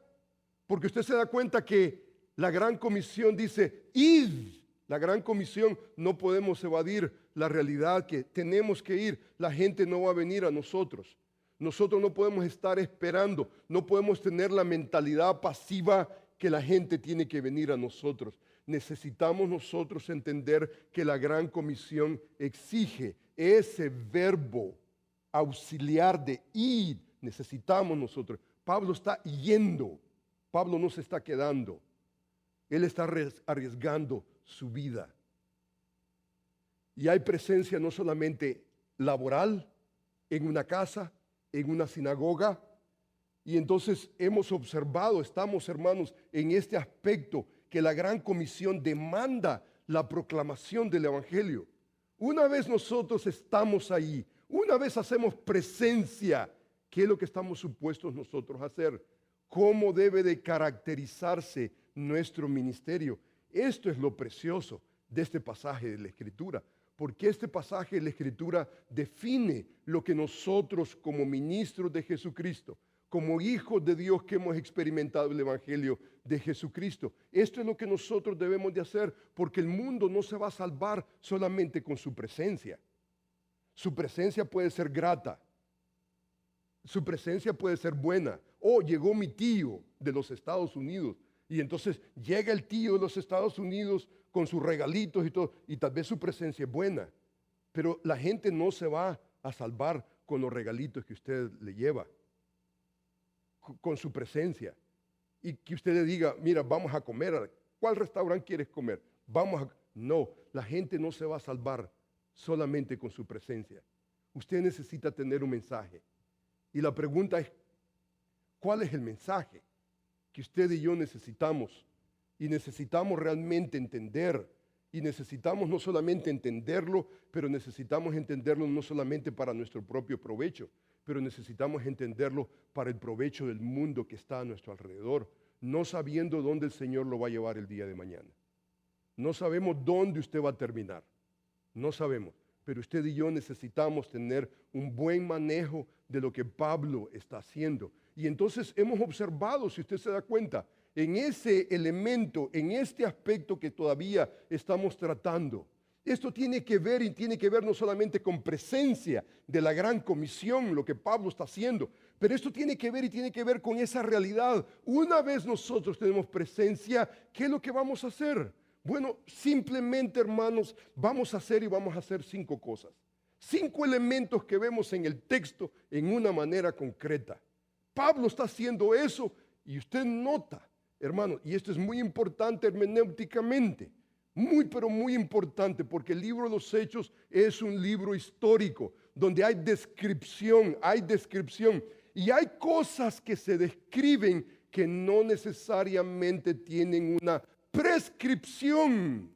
porque usted se da cuenta que la gran comisión dice, id. La gran comisión, no podemos evadir la realidad que tenemos que ir. La gente no va a venir a nosotros. Nosotros no podemos estar esperando, no podemos tener la mentalidad pasiva que la gente tiene que venir a nosotros. Necesitamos nosotros entender que la gran comisión exige ese verbo auxiliar de ir. Necesitamos nosotros. Pablo está yendo. Pablo no se está quedando. Él está arriesgando su vida. Y hay presencia no solamente laboral, en una casa, en una sinagoga. Y entonces hemos observado, estamos, hermanos, en este aspecto que la gran comisión demanda la proclamación del Evangelio. Una vez nosotros estamos ahí, una vez hacemos presencia, ¿qué es lo que estamos supuestos nosotros a hacer? ¿Cómo debe de caracterizarse nuestro ministerio? Esto es lo precioso de este pasaje de la Escritura, porque este pasaje de la Escritura define lo que nosotros como ministros de Jesucristo, como hijos de Dios que hemos experimentado el Evangelio de Jesucristo. Esto es lo que nosotros debemos de hacer, porque el mundo no se va a salvar solamente con su presencia. Su presencia puede ser grata, su presencia puede ser buena. Oh, llegó mi tío de los Estados Unidos, y entonces llega el tío de los Estados Unidos con sus regalitos y todo, y tal vez su presencia es buena, pero la gente no se va a salvar con los regalitos que usted le lleva, con su presencia, y que usted le diga, mira, vamos a comer, ¿cuál restaurante quieres comer? No, la gente no se va a salvar solamente con su presencia. Usted necesita tener un mensaje, y la pregunta es, ¿cuál es el mensaje que usted y yo necesitamos? Y necesitamos realmente entender, y necesitamos no solamente entenderlo, pero necesitamos entenderlo no solamente para nuestro propio provecho, pero necesitamos entenderlo para el provecho del mundo que está a nuestro alrededor, no sabiendo dónde el Señor lo va a llevar el día de mañana. No sabemos dónde usted va a terminar, no sabemos, pero usted y yo necesitamos tener un buen manejo de lo que Pablo está haciendo. Y entonces hemos observado, si usted se da cuenta, en ese elemento, en este aspecto que todavía estamos tratando. Esto tiene que ver y tiene que ver no solamente con presencia de la gran comisión, lo que Pablo está haciendo, pero esto tiene que ver y tiene que ver con esa realidad. Una vez nosotros tenemos presencia, ¿qué es lo que vamos a hacer? Bueno, simplemente, hermanos, vamos a hacer 5 cosas. 5 elementos que vemos en el texto en una manera concreta. Pablo está haciendo eso y usted nota, hermano, y esto es muy importante hermenéuticamente, pero muy importante, porque el libro de los Hechos es un libro histórico donde hay descripción y hay cosas que se describen que no necesariamente tienen una prescripción,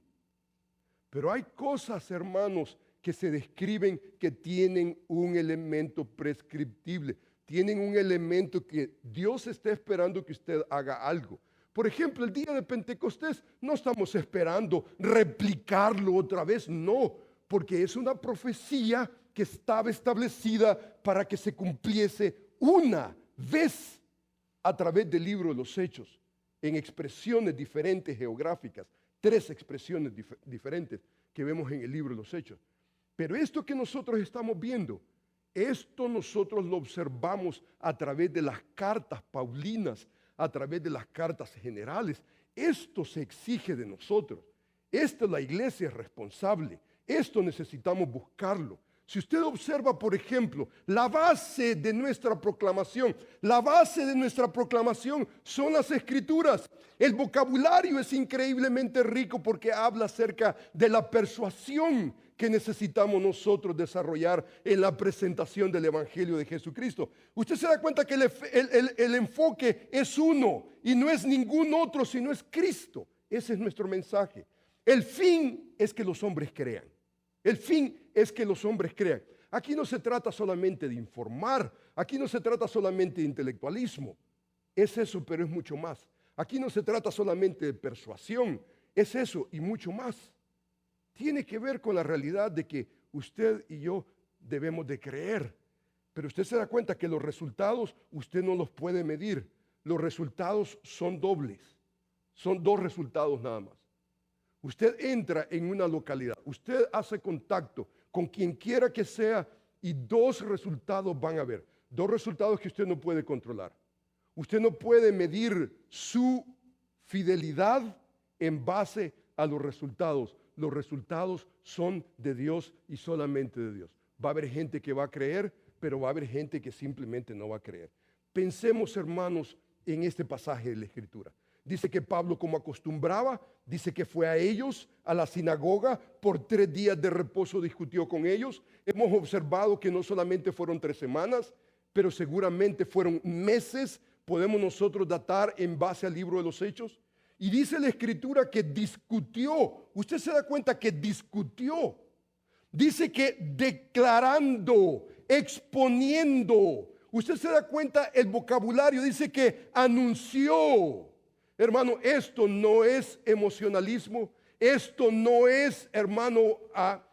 pero hay cosas, hermanos, que se describen que tienen un elemento prescriptible. Tienen un elemento que Dios está esperando que usted haga algo. Por ejemplo, el día de Pentecostés no estamos esperando replicarlo otra vez, no, porque es una profecía que estaba establecida para que se cumpliese una vez a través del libro de los Hechos, en expresiones diferentes geográficas, 3 expresiones diferentes que vemos en el libro de los Hechos. Pero esto que nosotros estamos viendo, esto nosotros lo observamos a través de las cartas paulinas, a través de las cartas generales. Esto se exige de nosotros. Esta la iglesia es responsable. Esto necesitamos buscarlo. Si usted observa, por ejemplo, la base de nuestra proclamación son las Escrituras. El vocabulario es increíblemente rico porque habla acerca de la persuasión que necesitamos nosotros desarrollar en la presentación del Evangelio de Jesucristo. Usted se da cuenta que el enfoque es uno y no es ningún otro, sino es Cristo. Ese es nuestro mensaje. El fin es que los hombres crean. El fin es que los hombres crean. Aquí no se trata solamente de informar, aquí no se trata solamente de intelectualismo. Es eso, pero es mucho más. Aquí no se trata solamente de persuasión, es eso y mucho más. Tiene que ver con la realidad de que usted y yo debemos de creer. Pero usted se da cuenta que los resultados usted no los puede medir. Los resultados son dobles. Son 2 resultados nada más. Usted entra en una localidad, usted hace contacto con quien quiera que sea y 2 resultados van a haber. 2 resultados que usted no puede controlar. Usted no puede medir su fidelidad en base a los resultados. Los resultados son de Dios y solamente de Dios. Va a haber gente que va a creer, pero va a haber gente que simplemente no va a creer. Pensemos, hermanos, en este pasaje de la Escritura. Dice que Pablo, como acostumbraba, dice que fue a ellos, a la sinagoga, por 3 días de reposo discutió con ellos. Hemos observado que no solamente fueron 3 semanas, pero seguramente fueron meses, podemos nosotros datar en base al libro de los Hechos.
Y dice la Escritura que discutió. Usted se da cuenta que discutió. Dice que declarando, exponiendo. Usted se da cuenta el vocabulario. Dice que anunció. Hermano, esto no es emocionalismo. Esto no es, hermano, a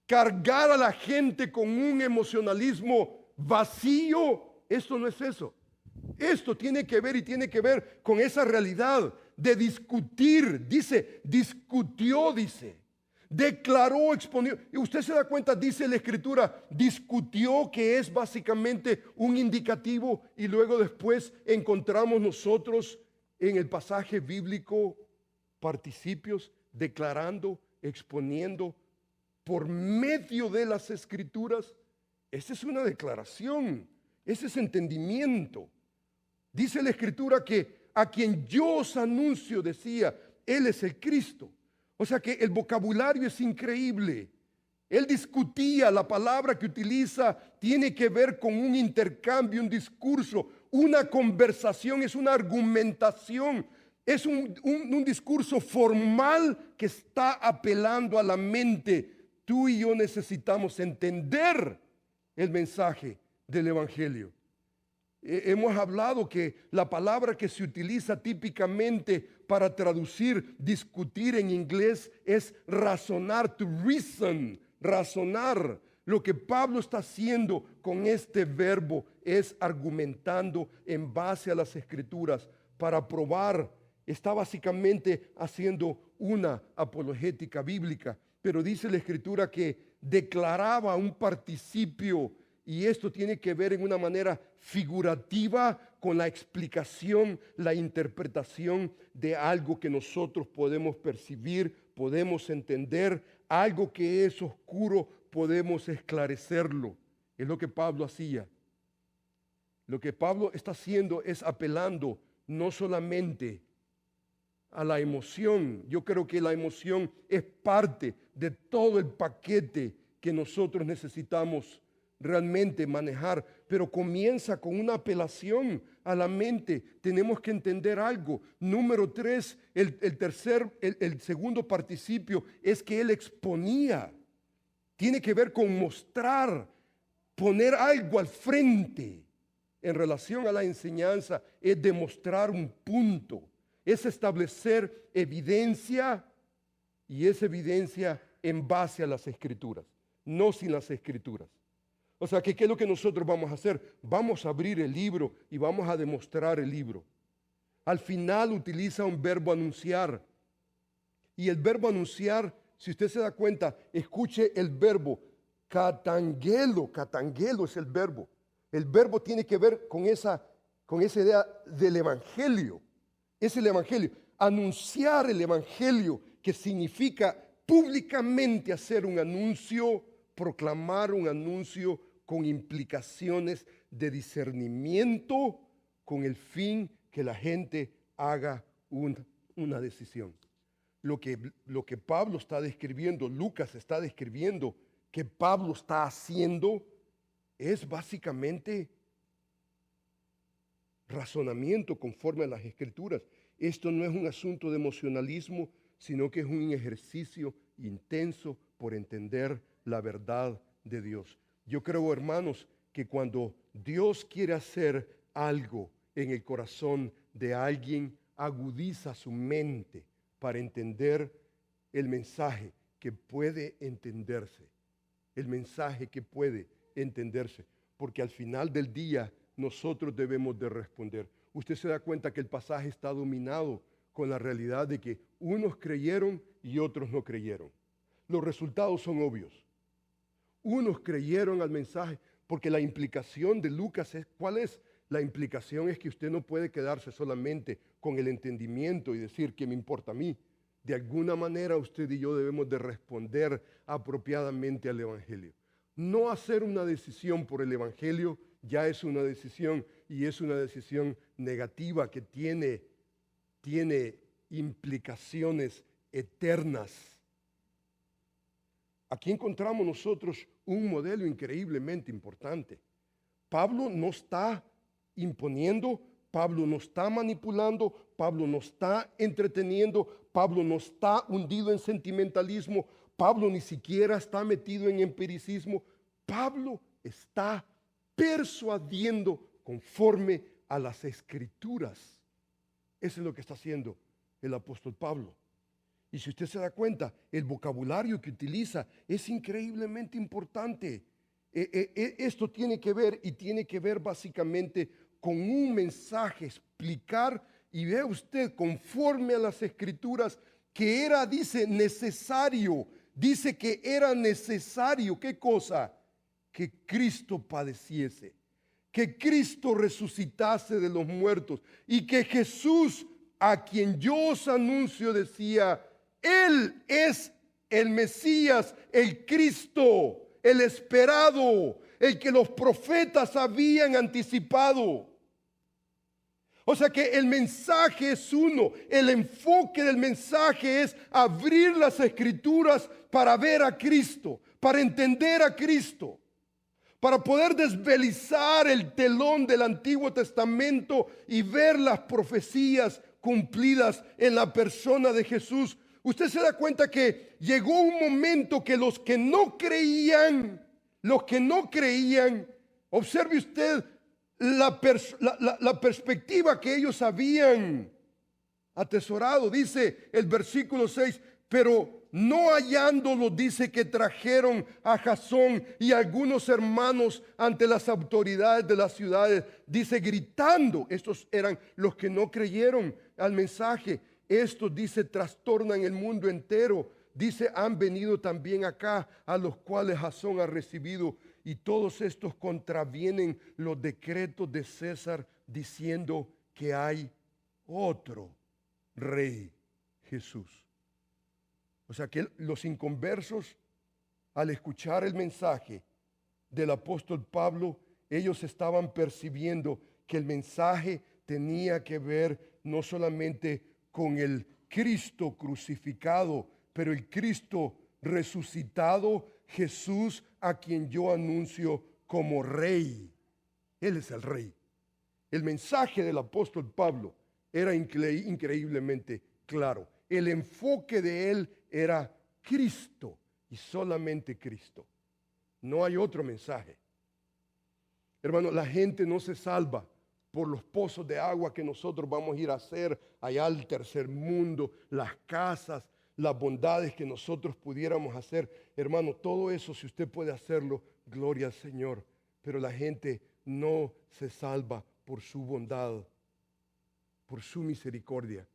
cargar a la gente con un emocionalismo vacío. Esto no es eso. Esto tiene que ver y tiene que ver con esa realidad de discutir. Dice, discutió, dice. Declaró, exponió. Y usted se da cuenta, dice la Escritura, discutió, que es básicamente un indicativo, y luego después encontramos nosotros en el pasaje bíblico participios, declarando, exponiendo por medio de las Escrituras. Esa es una declaración, ese es entendimiento. Dice la Escritura que a quien yo os anuncio, decía, Él es el Cristo. O sea que el vocabulario es increíble. Él discutía, la palabra que utiliza tiene que ver con un intercambio, un discurso, una conversación, es una argumentación, es un discurso formal que está apelando a la mente. Tú y yo necesitamos entender el mensaje del Evangelio. Hemos hablado que la palabra que se utiliza típicamente para traducir, discutir en inglés es razonar, to reason, razonar. Lo que Pablo está haciendo con este verbo es argumentando en base a las Escrituras para probar. Está básicamente haciendo una apologética bíblica, pero dice la Escritura que declaraba un participio. Y esto tiene que ver en una manera figurativa con la explicación, la interpretación de algo que nosotros podemos percibir, podemos entender, algo que es oscuro, podemos esclarecerlo. Es lo que Pablo hacía. Lo que Pablo está haciendo es apelando no solamente a la emoción. Yo creo que la emoción es parte de todo el paquete que nosotros necesitamos realmente manejar, pero comienza con una apelación a la mente. Tenemos que entender algo. Número 3, el segundo participio es que él exponía. Tiene que ver con mostrar, poner algo al frente. En relación a la enseñanza es demostrar un punto, es establecer evidencia, y esa evidencia en base a las Escrituras, no sin las Escrituras. O sea, ¿qué es lo que nosotros vamos a hacer? Vamos a abrir el libro y vamos a demostrar el libro. Al final utiliza un verbo anunciar. Y el verbo anunciar, si usted se da cuenta, escuche el verbo catangelo. Catangelo es el verbo. El verbo tiene que ver con esa idea del Evangelio. Es el Evangelio. Anunciar el Evangelio, que significa públicamente hacer un anuncio, proclamar un anuncio con implicaciones de discernimiento, con el fin que la gente haga una decisión. Lo que Pablo está describiendo, Lucas está describiendo, que Pablo está haciendo, es básicamente razonamiento conforme a las Escrituras. Esto no es un asunto de emocionalismo, sino que es un ejercicio intenso por entender la verdad de Dios. Yo creo, hermanos, que cuando Dios quiere hacer algo en el corazón de alguien, agudiza su mente para entender el mensaje que puede entenderse. El mensaje que puede entenderse. Porque al final del día nosotros debemos de responder. Usted se da cuenta que el pasaje está dominado con la realidad de que unos creyeron y otros no creyeron. Los resultados son obvios. Unos creyeron al mensaje, porque la implicación de Lucas es, ¿cuál es? La implicación es que usted no puede quedarse solamente con el entendimiento y decir que me importa a mí. De alguna manera usted y yo debemos de responder apropiadamente al Evangelio. No hacer una decisión por el Evangelio ya es una decisión, y es una decisión negativa que tiene implicaciones eternas. Aquí encontramos nosotros un modelo increíblemente importante. Pablo no está imponiendo, Pablo no está manipulando, Pablo no está entreteniendo, Pablo no está hundido en sentimentalismo, Pablo ni siquiera está metido en empiricismo. Pablo está persuadiendo conforme a las Escrituras. Eso es lo que está haciendo el apóstol Pablo. Y si usted se da cuenta, el vocabulario que utiliza es increíblemente importante. Esto tiene que ver básicamente con un mensaje, explicar, y vea usted conforme a las Escrituras que era, dice, necesario. Dice que era necesario, ¿qué cosa? Que Cristo padeciese, que Cristo resucitase de los muertos y que Jesús, a quien yo os anuncio, decía, Él es el Mesías, el Cristo, el esperado, el que los profetas habían anticipado. O sea que el mensaje es uno, el enfoque del mensaje es abrir las Escrituras para ver a Cristo, para entender a Cristo, para poder desvelizar el telón del Antiguo Testamento y ver las profecías cumplidas en la persona de Jesús. Usted se da cuenta que llegó un momento que los que no creían, observe usted la perspectiva que ellos habían atesorado. Dice el versículo 6, pero no hallándolo, dice que trajeron a Jasón y algunos hermanos ante las autoridades de las ciudades, dice gritando. Estos eran los que no creyeron al mensaje. Estos, dice, trastornan el mundo entero. Dice, han venido también acá, a los cuales Jasón ha recibido, y todos estos contravienen los decretos de César, diciendo que hay otro rey, Jesús. O sea que los inconversos, al escuchar el mensaje del apóstol Pablo, ellos estaban percibiendo que el mensaje tenía que ver no solamente con el Cristo crucificado, pero el Cristo resucitado, Jesús, a quien yo anuncio como rey. Él es el rey. El mensaje del apóstol Pablo era increíblemente claro. El enfoque de él era Cristo y solamente Cristo. No hay otro mensaje. Hermano, la gente no se salva por los pozos de agua que nosotros vamos a ir a hacer allá al tercer mundo, las casas, las bondades que nosotros pudiéramos hacer. Hermano, todo eso, si usted puede hacerlo, gloria al Señor. Pero la gente no se salva por su bondad, por su misericordia,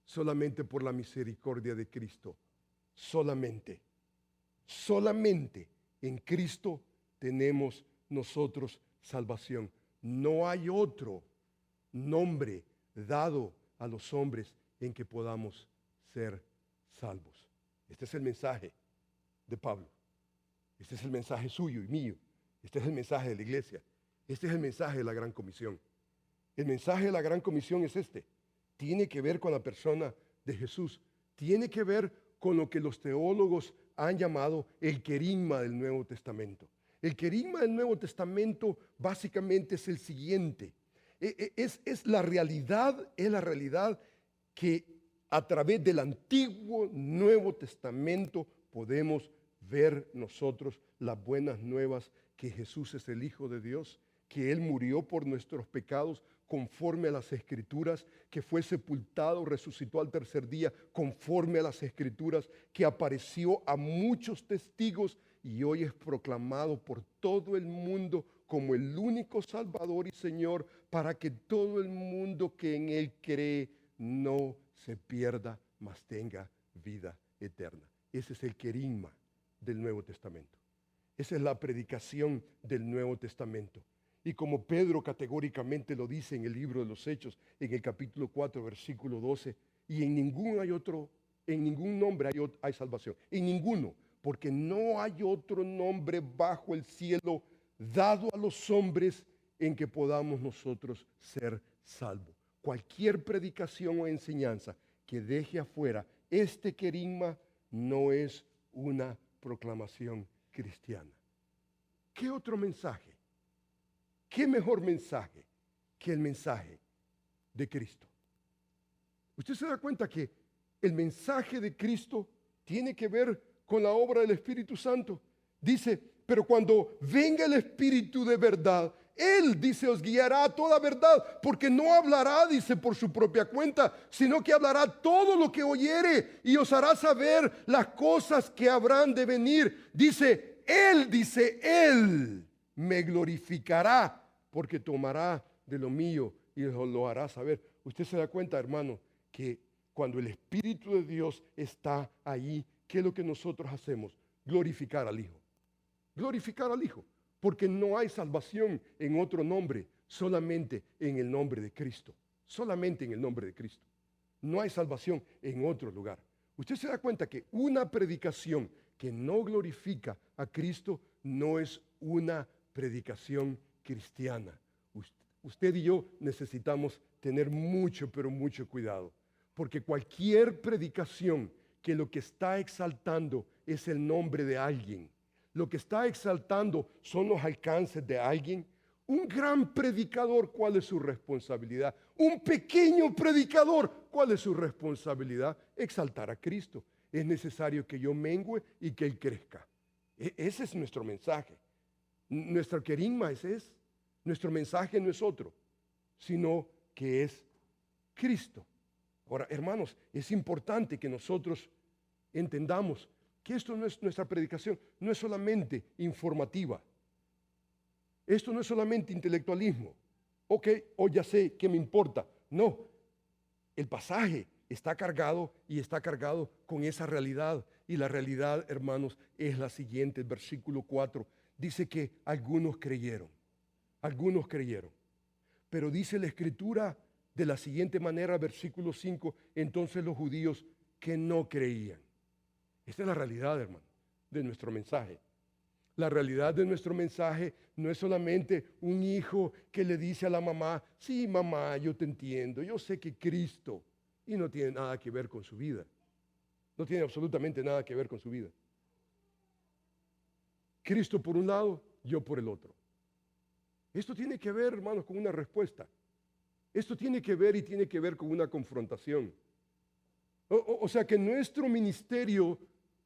solamente por la misericordia de Cristo. Solamente en Cristo tenemos nosotros salvación. No hay otro nombre dado a los hombres en que podamos ser salvos. Este es el mensaje de Pablo. Este es el mensaje suyo y mío. Este es el mensaje de la iglesia. Este es el mensaje de la Gran Comisión. El mensaje de la Gran Comisión es este. Tiene que ver con la persona de Jesús. Tiene que ver con lo que los teólogos han llamado el querigma del Nuevo Testamento. El querigma del Nuevo Testamento básicamente es el siguiente. Es la realidad que a través del Antiguo Nuevo Testamento podemos ver nosotros las buenas nuevas que Jesús es el Hijo de Dios, que Él murió por nuestros pecados conforme a las Escrituras, que fue sepultado, resucitó al tercer día conforme a las Escrituras, que apareció a muchos testigos y hoy es proclamado por todo el mundo como el único Salvador y Señor, para que todo el mundo que en Él cree no se pierda, mas tenga vida eterna. Ese es el querigma del Nuevo Testamento. Esa es la predicación del Nuevo Testamento. Y como Pedro categóricamente lo dice en el libro de los Hechos, en el capítulo 4, versículo 12, y en ningún nombre hay salvación, en ninguno, porque no hay otro nombre bajo el cielo dado a los hombres en que podamos nosotros ser salvos. Cualquier predicación o enseñanza que deje afuera este querigma no es una proclamación cristiana. ¿Qué otro mensaje? ¿Qué mejor mensaje que el mensaje de Cristo. Usted se da cuenta que el mensaje de Cristo tiene que ver con la obra del Espíritu Santo. Dice, pero cuando venga el Espíritu de verdad, Él, dice, os guiará a toda verdad, porque no hablará, dice, por su propia cuenta, sino que hablará todo lo que oyere y os hará saber las cosas que habrán de venir. Dice, Él me glorificará, porque tomará de lo mío y os lo hará saber. Usted se da cuenta, hermano, que cuando el Espíritu de Dios está ahí, ¿qué es lo que nosotros hacemos? Glorificar al Hijo. Glorificar al Hijo. Porque no hay salvación en otro nombre, solamente en el nombre de Cristo. Solamente en el nombre de Cristo. No hay salvación en otro lugar. Usted se da cuenta que una predicación que no glorifica a Cristo no es una predicación cristiana. Usted y yo necesitamos tener mucho, pero mucho cuidado. Porque cualquier predicación que lo que está exaltando es el nombre de alguien, lo que está exaltando son los alcances de alguien, un gran predicador, ¿cuál es su responsabilidad? Un pequeño predicador, ¿cuál es su responsabilidad? Exaltar a Cristo. Es necesario que yo mengüe y que Él crezca. Ese es nuestro mensaje. Nuestro querigma ese es. Nuestro mensaje no es otro, sino que es Cristo. Ahora, hermanos, es importante que nosotros entendamos que esto no es nuestra predicación, no es solamente informativa. Esto no es solamente intelectualismo. Ok, hoy ya sé qué me importa. No, el pasaje está cargado y está cargado con esa realidad. Y la realidad, hermanos, es la siguiente. El versículo 4 dice que algunos creyeron. Algunos creyeron. Pero dice la Escritura de la siguiente manera, versículo 5, entonces los judíos que no creían. Esta es la realidad, hermano, de nuestro mensaje. La realidad de nuestro mensaje no es solamente un hijo que le dice a la mamá, sí, mamá, yo te entiendo, yo sé que Cristo, y no tiene nada que ver con su vida. No tiene absolutamente nada que ver con su vida. Cristo por un lado, yo por el otro. Esto tiene que ver, hermanos, con una respuesta. Esto tiene que ver y tiene que ver con una confrontación. O sea que nuestro ministerio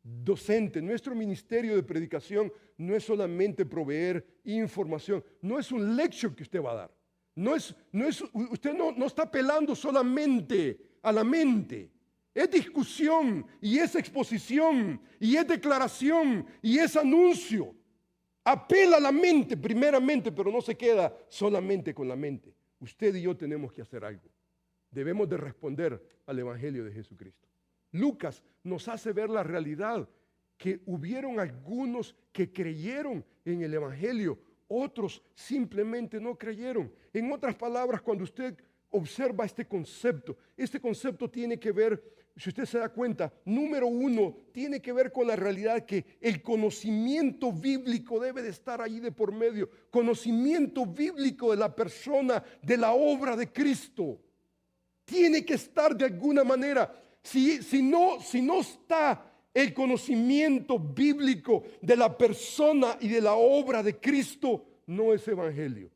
docente, nuestro ministerio de predicación no es solamente proveer información, no es un lecture que usted va a dar. Usted no está apelando solamente a la mente. Es discusión y es exposición y es declaración y es anuncio. Apela a la mente primeramente, pero no se queda solamente con la mente. Usted y yo tenemos que hacer algo. Debemos de responder al Evangelio de Jesucristo. Lucas nos hace ver la realidad que hubieron algunos que creyeron en el Evangelio, otros simplemente no creyeron. En otras palabras, cuando usted observa este concepto tiene que ver, si usted se da cuenta, número uno, tiene que ver con la realidad que el conocimiento bíblico debe de estar ahí de por medio. Conocimiento bíblico de la persona, de la obra de Cristo. Tiene que estar de alguna manera. Si no está el conocimiento bíblico de la persona y de la obra de Cristo, no es evangelio.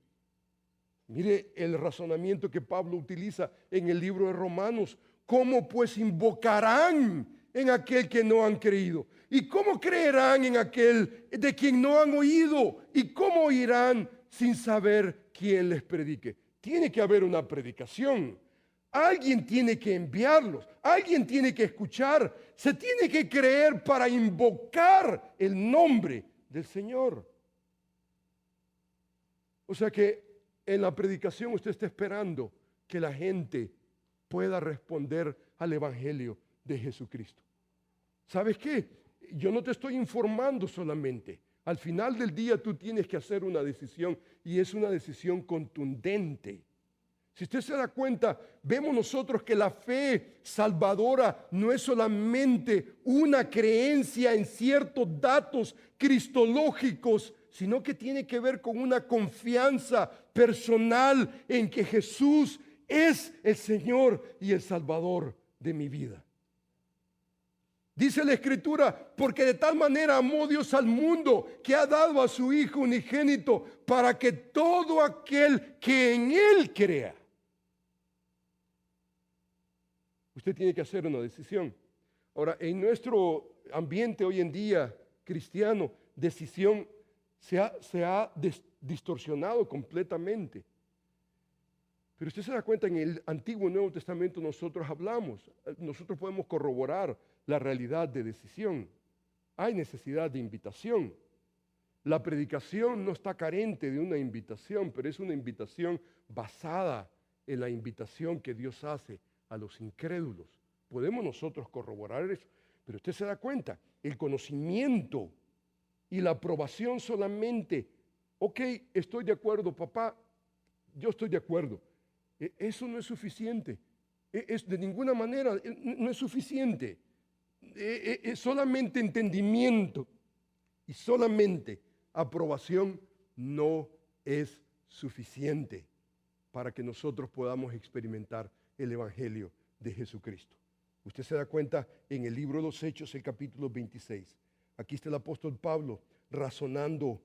Mire el razonamiento que Pablo utiliza en el libro de Romanos. ¿Cómo pues invocarán en aquel que no han creído? ¿Y cómo creerán en aquel de quien no han oído? ¿Y cómo oirán sin saber quién les predique? Tiene que haber una predicación. Alguien tiene que enviarlos, alguien tiene que escuchar, se tiene que creer para invocar el nombre del Señor. O sea que en la predicación usted está esperando que la gente pueda responder al Evangelio de Jesucristo. ¿Sabes qué? Yo no te estoy informando solamente. Al final del día tú tienes que hacer una decisión y es una decisión contundente. Si usted se da cuenta, vemos nosotros que la fe salvadora no es solamente una creencia en ciertos datos cristológicos, sino que tiene que ver con una confianza personal en que Jesús es el Señor y el Salvador de mi vida. Dice la Escritura, porque de tal manera amó Dios al mundo que ha dado a su Hijo unigénito para que todo aquel que en Él crea Usted tiene que hacer una decisión. Ahora, en nuestro ambiente hoy en día cristiano, decisión se ha distorsionado completamente. Pero usted se da cuenta, en el Antiguo y Nuevo Testamento nosotros podemos corroborar la realidad de decisión. Hay necesidad de invitación. La predicación no está carente de una invitación, pero es una invitación basada en la invitación que Dios hace a los incrédulos. Podemos nosotros corroborar eso, pero usted se da cuenta, el conocimiento y la aprobación solamente, ok, estoy de acuerdo, papá, yo estoy de acuerdo. Eso no es suficiente. De ninguna manera no es suficiente. Es solamente entendimiento y solamente aprobación no es suficiente para que nosotros podamos experimentar el Evangelio de Jesucristo. Usted se da cuenta en el libro de los Hechos, el capítulo 26. Aquí está el apóstol Pablo razonando,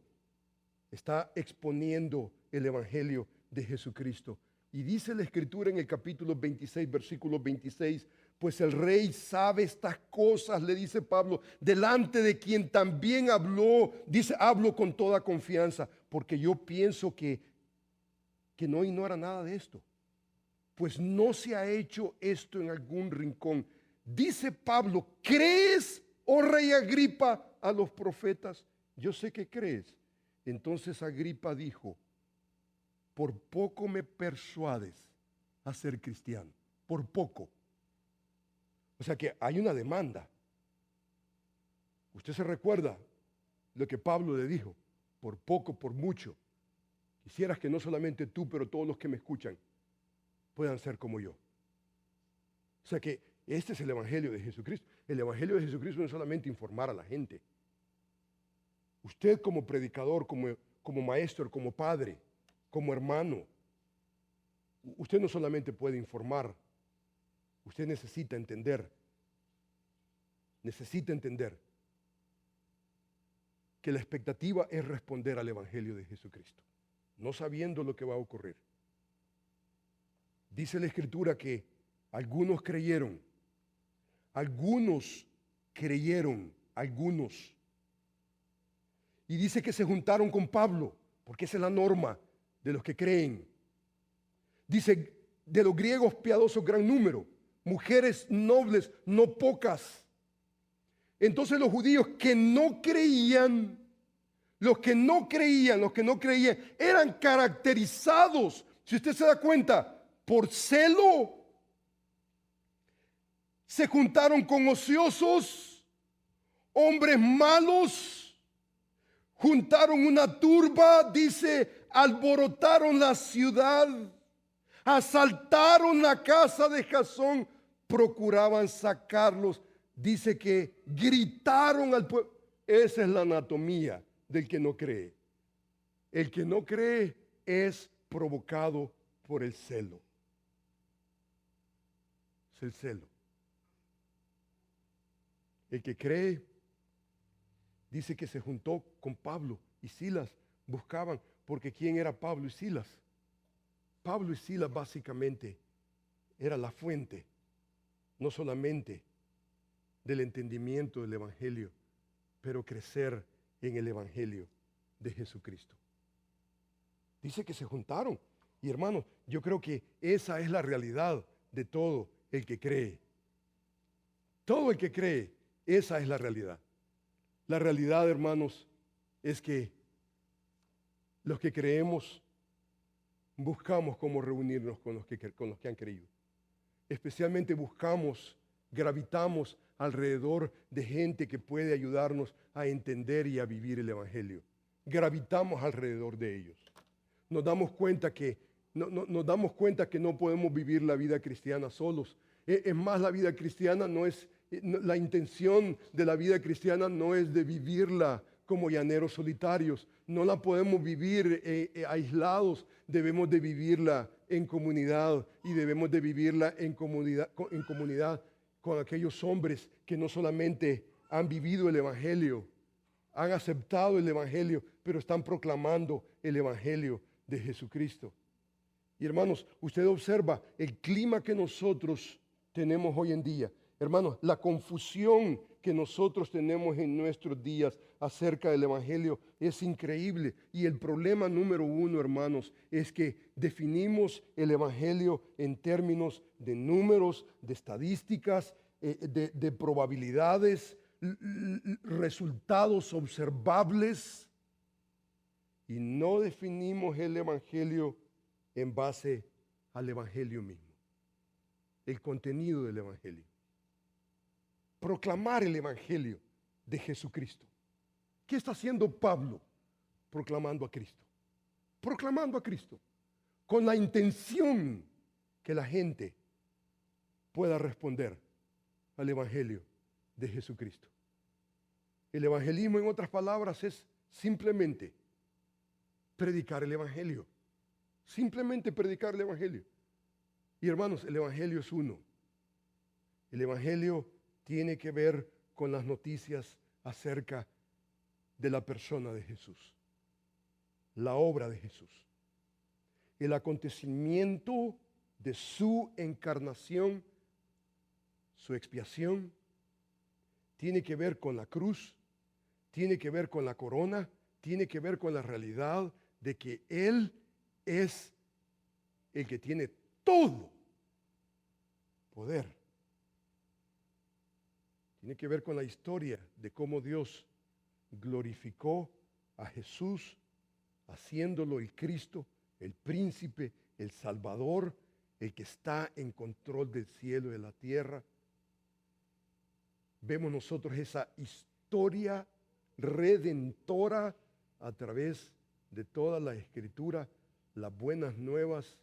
está exponiendo el Evangelio de Jesucristo. Y dice la Escritura en el capítulo 26, versículo 26, pues el rey sabe estas cosas, le dice Pablo, delante de quien también habló, dice, hablo con toda confianza, porque yo pienso que no ignora nada de esto. Pues no se ha hecho esto en algún rincón. Dice Pablo, ¿crees, oh rey Agripa, a los profetas? Yo sé que crees. Entonces Agripa dijo, por poco me persuades a ser cristiano, por poco. O sea que hay una demanda. Usted se recuerda lo que Pablo le dijo, por poco, por mucho. Quisieras que no solamente tú, pero todos los que me escuchan puedan ser como yo. O sea que este es el Evangelio de Jesucristo. El Evangelio de Jesucristo no es solamente informar a la gente. Usted como predicador, como maestro, como padre, como hermano, usted no solamente puede informar, usted necesita entender que la expectativa es responder al Evangelio de Jesucristo, no sabiendo lo que va a ocurrir. Dice la Escritura que algunos creyeron. Y dice que se juntaron con Pablo, porque esa es la norma de los que creen. Dice, de los griegos piadosos gran número, mujeres nobles no pocas. Entonces los judíos que no creían, eran caracterizados, si usted se da cuenta, por celo. Se juntaron con ociosos, hombres malos, juntaron una turba, dice, alborotaron la ciudad, asaltaron la casa de Jasón, procuraban sacarlos. Dice que gritaron al pueblo. Esa es la anatomía del que no cree. El que no cree es provocado por el celo. Es el celo. El que cree, dice que se juntó con Pablo y Silas, buscaban, porque ¿quién era Pablo y Silas? Pablo y Silas básicamente era la fuente, no solamente del entendimiento del Evangelio, pero crecer en el Evangelio de Jesucristo. Dice que se juntaron. Y hermanos, yo creo que esa es la realidad de todo el que cree. Todo el que cree, esa es la realidad. La realidad, hermanos, es que los que creemos buscamos cómo reunirnos con los que han creído. Especialmente gravitamos alrededor de gente que puede ayudarnos a entender y a vivir el Evangelio. Gravitamos alrededor de ellos. Nos damos cuenta que no podemos vivir la vida cristiana solos. Es más, la vida cristiana la intención de la vida cristiana no es de vivirla como llaneros solitarios. No la podemos vivir aislados. Debemos de vivirla en comunidad y debemos de vivirla en comunidad con aquellos hombres que no solamente han vivido el Evangelio, han aceptado el Evangelio, pero están proclamando el Evangelio de Jesucristo. Y hermanos, usted observa el clima que nosotros tenemos hoy en día. Hermanos, la confusión que nosotros tenemos en nuestros días acerca del Evangelio es increíble. Y el problema número uno, hermanos, es que definimos el Evangelio en términos de números, de estadísticas, de probabilidades, resultados observables. Y no definimos el Evangelio en base al Evangelio mismo, el contenido del Evangelio. Proclamar el Evangelio de Jesucristo. ¿Qué está haciendo Pablo? Proclamando a Cristo. Proclamando a Cristo. Con la intención que la gente pueda responder al Evangelio de Jesucristo. El evangelismo, en otras palabras, es simplemente predicar el Evangelio. Simplemente predicar el Evangelio. Y hermanos, el Evangelio es uno. El Evangelio tiene que ver con las noticias acerca de la persona de Jesús, la obra de Jesús, el acontecimiento de su encarnación, su expiación, tiene que ver con la cruz, tiene que ver con la corona, tiene que ver con la realidad de que Él es el que tiene todo poder. Tiene que ver con la historia de cómo Dios glorificó a Jesús, haciéndolo el Cristo, el príncipe, el Salvador, el que está en control del cielo y de la tierra. Vemos nosotros esa historia redentora a través de toda la Escritura. Las buenas nuevas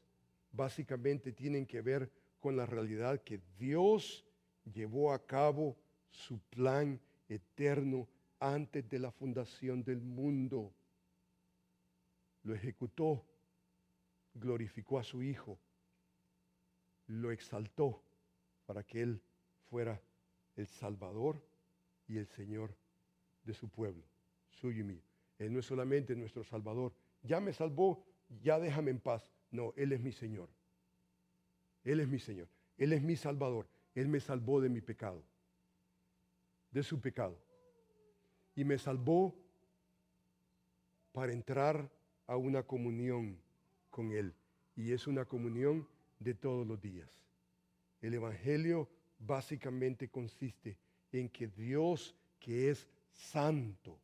básicamente tienen que ver con la realidad que Dios llevó a cabo su plan eterno antes de la fundación del mundo. Lo ejecutó, glorificó a su Hijo, lo exaltó para que Él fuera el Salvador y el Señor de su pueblo, suyo y mío. Él no es solamente nuestro Salvador. Ya me salvó, ya déjame en paz. No, Él es mi Señor. Él es mi Señor. Él es mi Salvador. Él me salvó de mi pecado, de su pecado. Y me salvó para entrar a una comunión con Él. Y es una comunión de todos los días. El Evangelio básicamente consiste en que Dios, que es santo,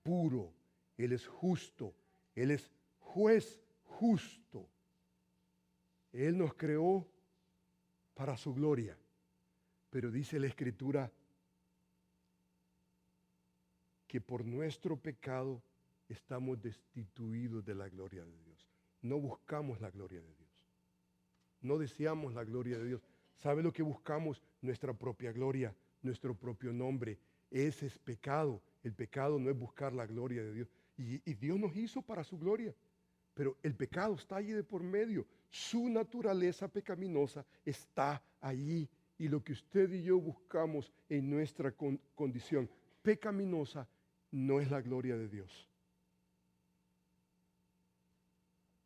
puro, Él es justo, Él es juez justo. Él nos creó para su gloria. Pero dice la Escritura que por nuestro pecado estamos destituidos de la gloria de Dios. No buscamos la gloria de Dios. No deseamos la gloria de Dios. ¿Sabe lo que buscamos? Nuestra propia gloria, nuestro propio nombre. Ese es pecado. El pecado no es buscar la gloria de Dios. Y Dios nos hizo para su gloria. Pero el pecado está allí de por medio. Su naturaleza pecaminosa está allí. Y lo que usted y yo buscamos en nuestra condición pecaminosa no es la gloria de Dios,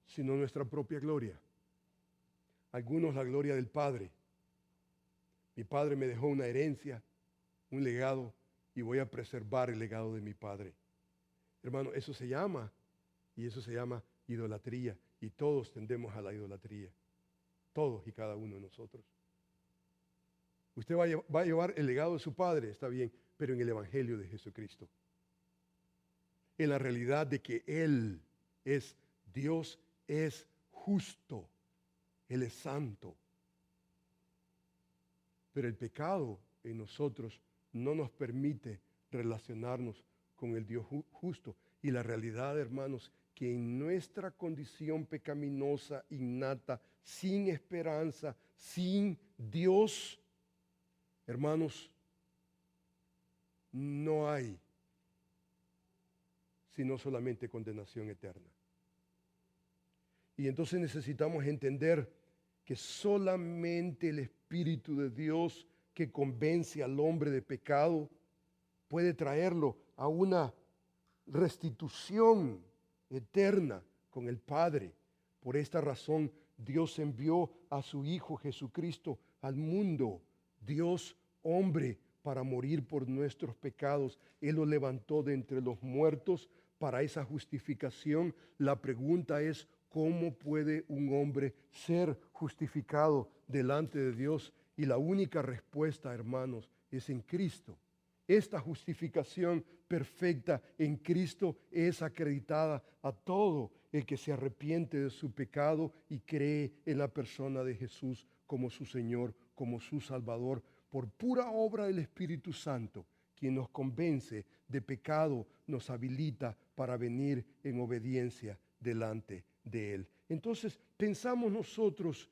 sino nuestra propia gloria. Algunos la gloria del Padre. Mi Padre me dejó una herencia, un legado, y voy a preservar el legado de mi Padre. Hermano, eso se llama idolatría, y todos tendemos a la idolatría. Todos y cada uno de nosotros. Usted va a llevar el legado de su Padre, está bien, pero en el Evangelio de Jesucristo. En la realidad de que Él es Dios, es justo, Él es santo. Pero el pecado en nosotros no nos permite relacionarnos con el Dios justo. Y la realidad, hermanos, que en nuestra condición pecaminosa, innata, sin esperanza, sin Dios, hermanos, no hay sino solamente condenación eterna. Y entonces necesitamos entender que solamente el Espíritu de Dios, que convence al hombre de pecado, puede traerlo a una restitución eterna con el Padre. Por esta razón, Dios envió a su Hijo Jesucristo al mundo. Dios, hombre, para morir por nuestros pecados. Él lo levantó de entre los muertos para esa justificación. La pregunta es, ¿cómo puede un hombre ser justificado delante de Dios? Y la única respuesta, hermanos, es en Cristo. Esta justificación perfecta en Cristo es acreditada a todo el que se arrepiente de su pecado y cree en la persona de Jesús como su Señor, como su Salvador, por pura obra del Espíritu Santo, quien nos convence de pecado, nos habilita para venir en obediencia delante de Él. Entonces, pensamos nosotros,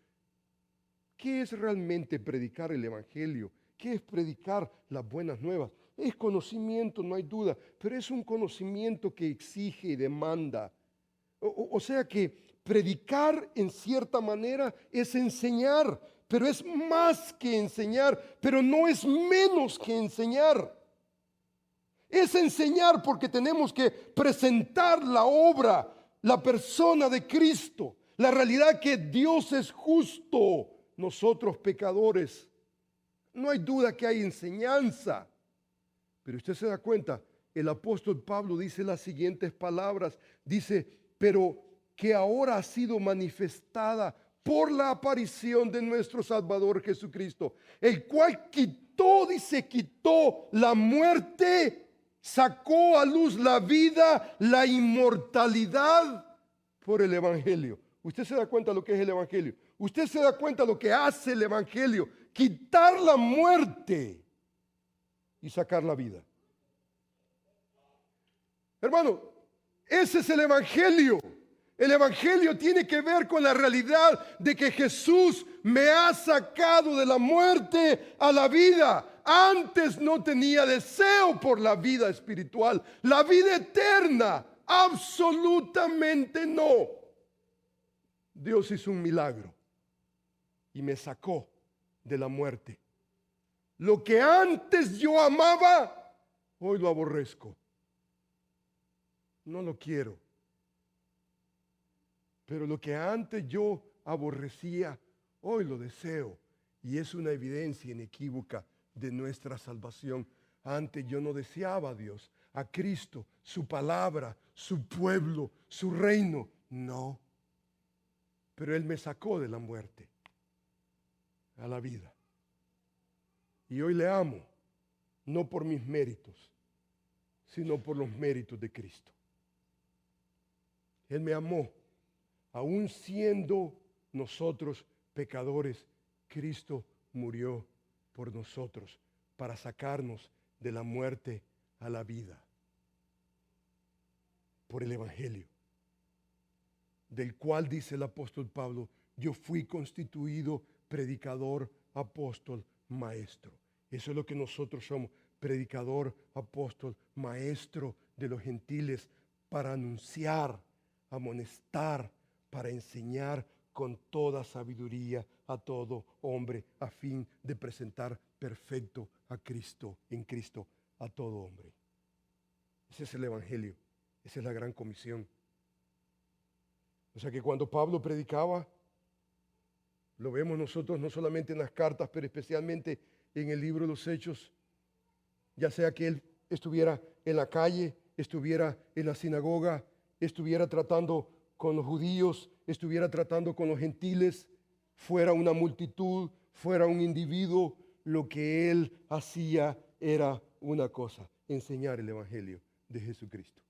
¿qué es realmente predicar el Evangelio? ¿Qué es predicar las buenas nuevas? Es conocimiento, no hay duda, pero es un conocimiento que exige y demanda. O sea que predicar en cierta manera es enseñar, pero es más que enseñar, pero no es menos que enseñar. Es enseñar porque tenemos que presentar la obra, la persona de Cristo, la realidad que Dios es justo, nosotros pecadores. No hay duda que hay enseñanza, pero usted se da cuenta, el apóstol Pablo dice las siguientes palabras, dice, pero que ahora ha sido manifestada por la aparición de nuestro Salvador Jesucristo, el cual quitó la muerte, sacó a luz la vida, la inmortalidad por el Evangelio. Usted se da cuenta lo que es el Evangelio. Usted se da cuenta lo que hace el Evangelio. Quitar la muerte y sacar la vida. Hermano, ese es el Evangelio. El Evangelio tiene que ver con la realidad de que Jesús me ha sacado de la muerte a la vida. Antes no tenía deseo por la vida espiritual, la vida eterna, absolutamente no. Dios hizo un milagro y me sacó de la muerte. Lo que antes yo amaba, hoy lo aborrezco. No lo quiero. Pero lo que antes yo aborrecía, hoy lo deseo. Y es una evidencia inequívoca de nuestra salvación. Antes yo no deseaba a Dios, a Cristo, su palabra, su pueblo, su reino. No. Pero Él me sacó de la muerte a la vida. Y hoy le amo, no por mis méritos, sino por los méritos de Cristo. Él me amó. Aún siendo nosotros pecadores, Cristo murió por nosotros para sacarnos de la muerte a la vida. Por el Evangelio, del cual dice el apóstol Pablo, yo fui constituido predicador, apóstol, maestro. Eso es lo que nosotros somos, predicador, apóstol, maestro de los gentiles, para anunciar, amonestar, para enseñar con toda sabiduría a todo hombre, a fin de presentar perfecto a Cristo, en Cristo, a todo hombre. Ese es el Evangelio, esa es la gran comisión. O sea que cuando Pablo predicaba, lo vemos nosotros no solamente en las cartas, pero especialmente en el libro de los Hechos, ya sea que él estuviera en la calle, estuviera en la sinagoga, estuviera tratando con los judíos, estuviera tratando con los gentiles, fuera una multitud, fuera un individuo, lo que él hacía era una cosa, enseñar el Evangelio de Jesucristo.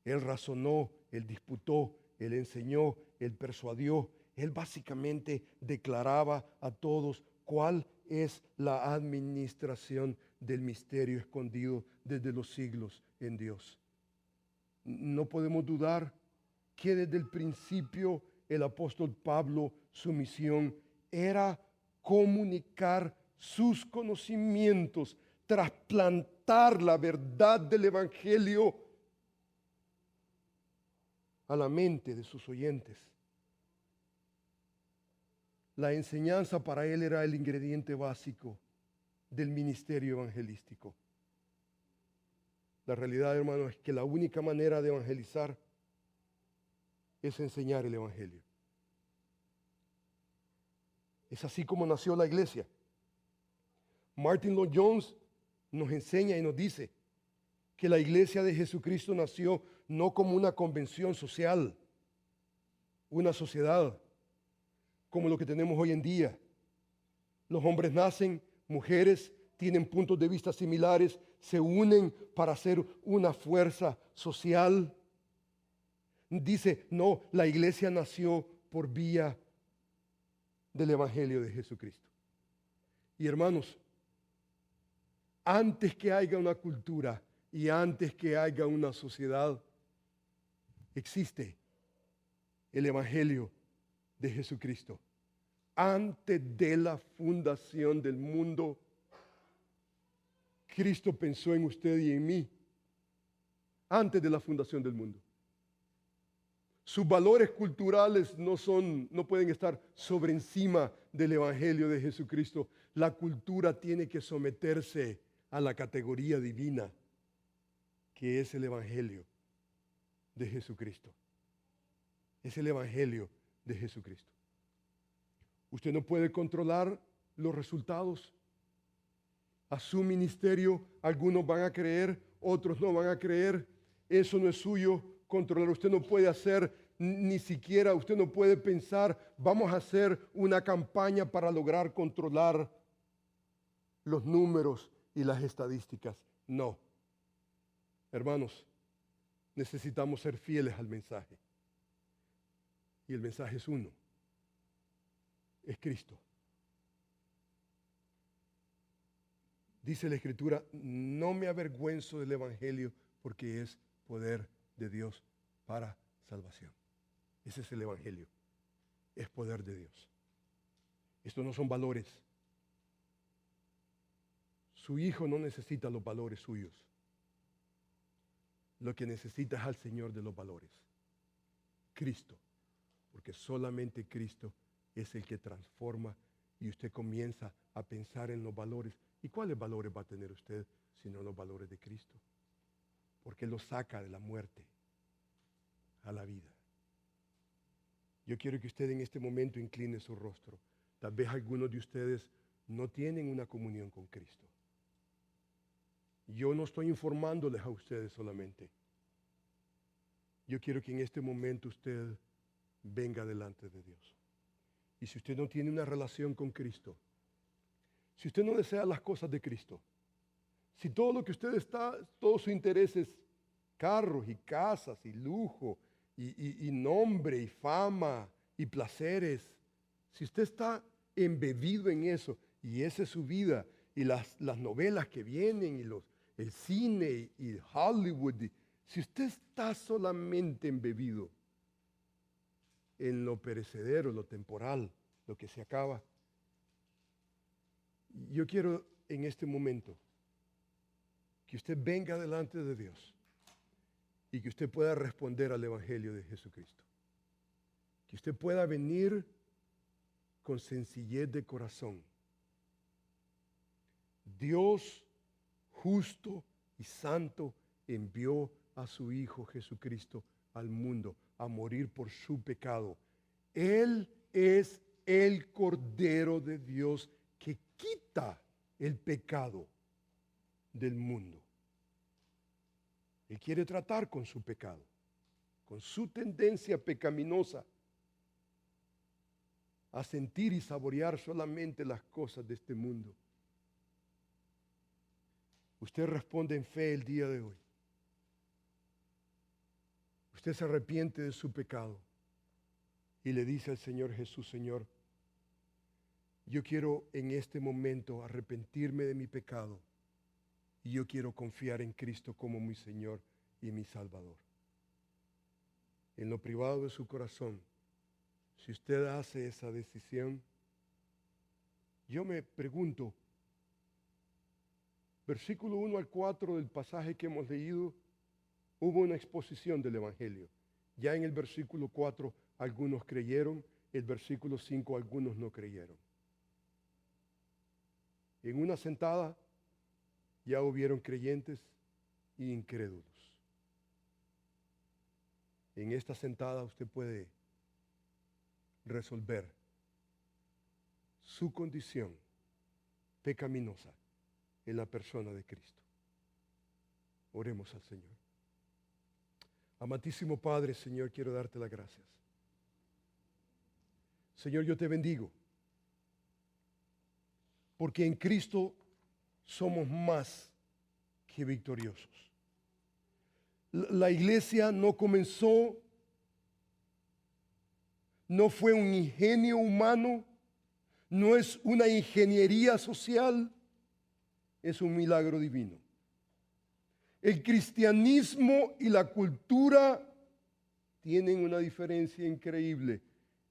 Él razonó, él disputó, él enseñó, él persuadió, él básicamente declaraba a todos cuál es la administración del misterio escondido desde los siglos en Dios. No podemos dudar que desde el principio el apóstol Pablo, su misión era comunicar sus conocimientos, trasplantar la verdad del Evangelio a la mente de sus oyentes. La enseñanza para él era el ingrediente básico del ministerio evangelístico. La realidad, hermano, es que la única manera de evangelizar es enseñar el Evangelio. Es así como nació la iglesia. Martin Lloyd Jones nos enseña y nos dice que la iglesia de Jesucristo nació no como una convención social, una sociedad como lo que tenemos hoy en día. Los hombres nacen, mujeres tienen puntos de vista similares, se unen para hacer una fuerza social. Dice, no, la iglesia nació por vía del Evangelio de Jesucristo. Y hermanos, antes que haya una cultura y antes que haya una sociedad, existe el Evangelio de Jesucristo. Antes de la fundación del mundo, Cristo pensó en usted y en mí. Antes de la fundación del mundo. Sus valores culturales no pueden estar sobre encima del Evangelio de Jesucristo. La cultura tiene que someterse a la categoría divina, que es el Evangelio de Jesucristo. Es el Evangelio de Jesucristo. Usted no puede controlar los resultados. A su ministerio algunos van a creer, otros no van a creer. Eso no es suyo controlar. Usted no puede hacer ni siquiera, usted no puede pensar, vamos a hacer una campaña para lograr controlar los números y las estadísticas. No. Hermanos, necesitamos ser fieles al mensaje. Y el mensaje es uno. Es Cristo. Dice la Escritura, no me avergüenzo del Evangelio porque es poder de Dios para salvación. Ese es el Evangelio. Es poder de Dios. Estos no son valores. Su hijo no necesita los valores suyos. Lo que necesita es al Señor de los valores. Cristo. Porque solamente Cristo es el que transforma y usted comienza a pensar en los valores. ¿Y cuáles valores va a tener usted sino los valores de Cristo? Porque Él los saca de la muerte a la vida. Yo quiero que usted en este momento incline su rostro. Tal vez algunos de ustedes no tienen una comunión con Cristo. Yo no estoy informándoles a ustedes solamente. Yo quiero que en este momento usted venga delante de Dios. Y si usted no tiene una relación con Cristo, si usted no desea las cosas de Cristo, si todo lo que usted está, todo su interés es carros y casas y lujo y nombre y fama y placeres, si usted está embebido en eso y esa es su vida y las novelas que vienen y el cine y Hollywood, si usted está solamente embebido en lo perecedero, lo temporal, lo que se acaba, yo quiero en este momento que usted venga delante de Dios y que usted pueda responder al Evangelio de Jesucristo. Que usted pueda venir con sencillez de corazón. Dios justo y santo envió a su Hijo Jesucristo al mundo a morir por su pecado. Él es el Cordero de Dios que quita el pecado del mundo. Él quiere tratar con su pecado, con su tendencia pecaminosa a sentir y saborear solamente las cosas de este mundo. Usted responde en fe el día de hoy. Usted se arrepiente de su pecado y le dice al Señor Jesús, Señor, yo quiero en este momento arrepentirme de mi pecado y yo quiero confiar en Cristo como mi Señor y mi Salvador. En lo privado de su corazón, si usted hace esa decisión, yo me pregunto, versículo 1 al 4 del pasaje que hemos leído, hubo una exposición del Evangelio. Ya en el versículo 4 algunos creyeron, el versículo 5 algunos no creyeron. En una sentada ya hubieron creyentes e incrédulos. En esta sentada usted puede resolver su condición pecaminosa en la persona de Cristo. Oremos al Señor. Amantísimo Padre, Señor, quiero darte las gracias. Señor, yo te bendigo, porque en Cristo somos más que victoriosos. La iglesia no comenzó, no fue un ingenio humano, no es una ingeniería social, es un milagro divino. El cristianismo y la cultura tienen una diferencia increíble.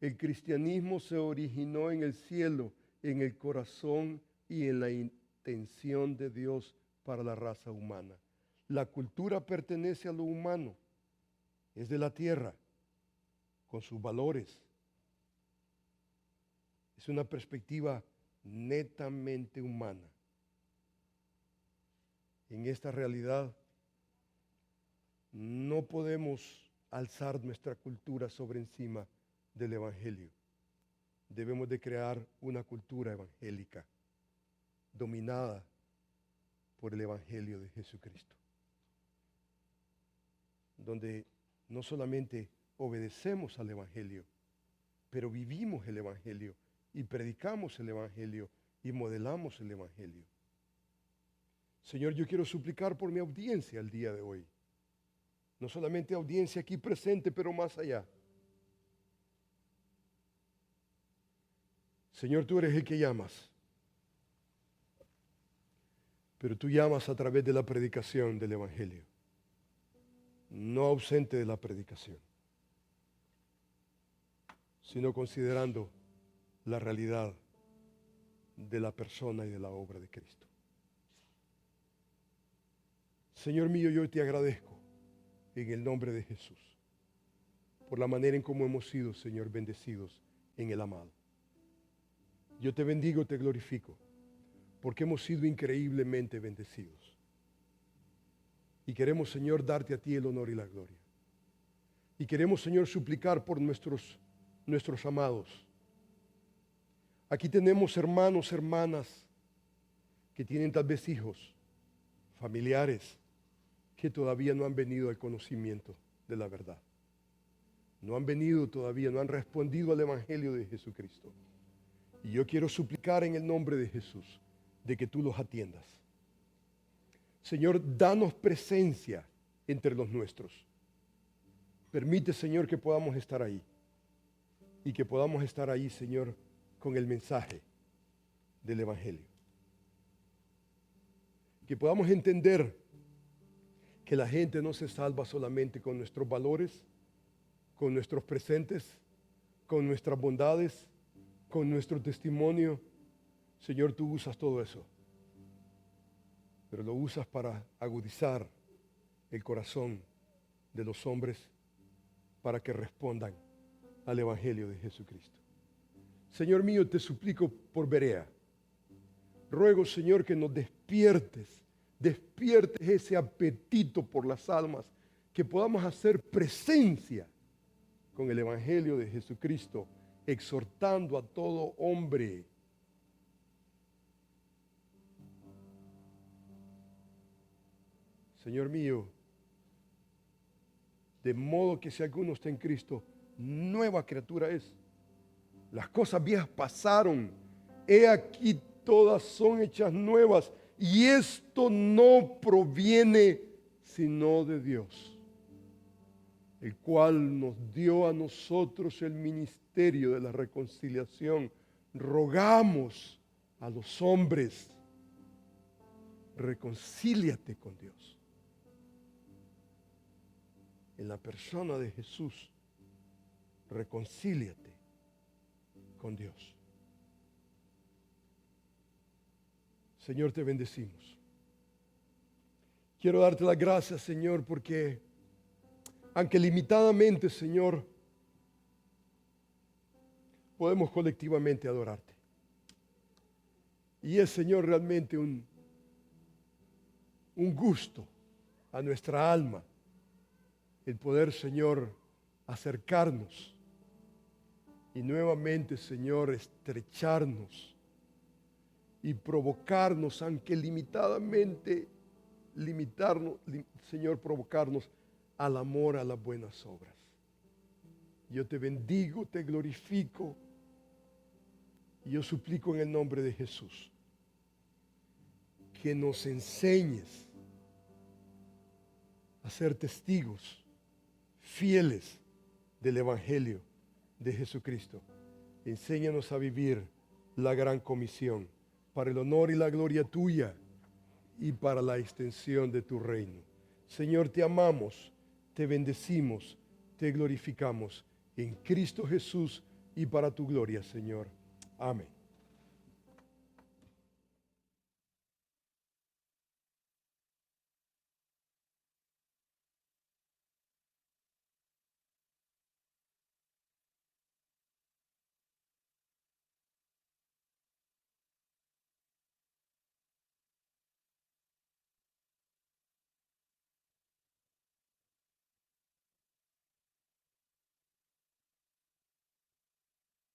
El cristianismo se originó en el cielo, en el corazón y en la intención de Dios para la raza humana. La cultura pertenece a lo humano, es de la tierra, con sus valores. Es una perspectiva netamente humana. En esta realidad no podemos alzar nuestra cultura sobre encima del Evangelio. Debemos de crear una cultura evangélica dominada por el Evangelio de Jesucristo, donde no solamente obedecemos al Evangelio, pero vivimos el Evangelio y predicamos el Evangelio y modelamos el Evangelio. Señor, yo quiero suplicar por mi audiencia el día de hoy. No solamente audiencia aquí presente, pero más allá. Señor, tú eres el que llamas. Pero tú llamas a través de la predicación del Evangelio, no ausente de la predicación, sino considerando la realidad de la persona y de la obra de Cristo. Señor mío, yo te agradezco en el nombre de Jesús por la manera en cómo hemos sido, Señor, bendecidos en el amado. Yo te bendigo, te glorifico, porque hemos sido increíblemente bendecidos. Y queremos, Señor, darte a ti el honor y la gloria. Y queremos, Señor, suplicar por nuestros amados. Aquí tenemos hermanos, hermanas que tienen tal vez hijos, familiares, que todavía no han venido al conocimiento de la verdad. No han venido todavía, no han respondido al Evangelio de Jesucristo. Y yo quiero suplicar en el nombre de Jesús de que tú los atiendas. Señor, danos presencia entre los nuestros. Permite, Señor, que podamos estar ahí. Y que podamos estar ahí, Señor, con el mensaje del Evangelio. Que podamos entender que la gente no se salva solamente con nuestros valores, con nuestros presentes, con nuestras bondades, con nuestro testimonio. Señor, tú usas todo eso, pero lo usas para agudizar el corazón de los hombres para que respondan al Evangelio de Jesucristo. Señor mío, te suplico por Berea. Ruego, Señor, que nos despiertes ese apetito por las almas, que podamos hacer presencia con el Evangelio de Jesucristo, exhortando a todo hombre. Señor mío, de modo que si alguno está en Cristo, nueva criatura es. Las cosas viejas pasaron, he aquí todas son hechas nuevas, y esto no proviene sino de Dios, el cual nos dio a nosotros el ministerio de la reconciliación. Rogamos a los hombres, reconcíliate con Dios. En la persona de Jesús, reconcíliate con Dios. Señor, te bendecimos. Quiero darte las gracias, Señor, porque aunque limitadamente, Señor, podemos colectivamente adorarte. Y es, Señor, realmente un gusto a nuestra alma el poder, Señor, acercarnos y nuevamente, Señor, estrecharnos y provocarnos, aunque limitadamente, Señor, provocarnos al amor a las buenas obras. Yo te bendigo, te glorifico y yo suplico en el nombre de Jesús que nos enseñes a ser testigos fieles del Evangelio de Jesucristo. Enséñanos a vivir la gran comisión para el honor y la gloria tuya y para la extensión de tu reino. Señor, te amamos, te bendecimos, te glorificamos en Cristo Jesús y para tu gloria, Señor. Amén.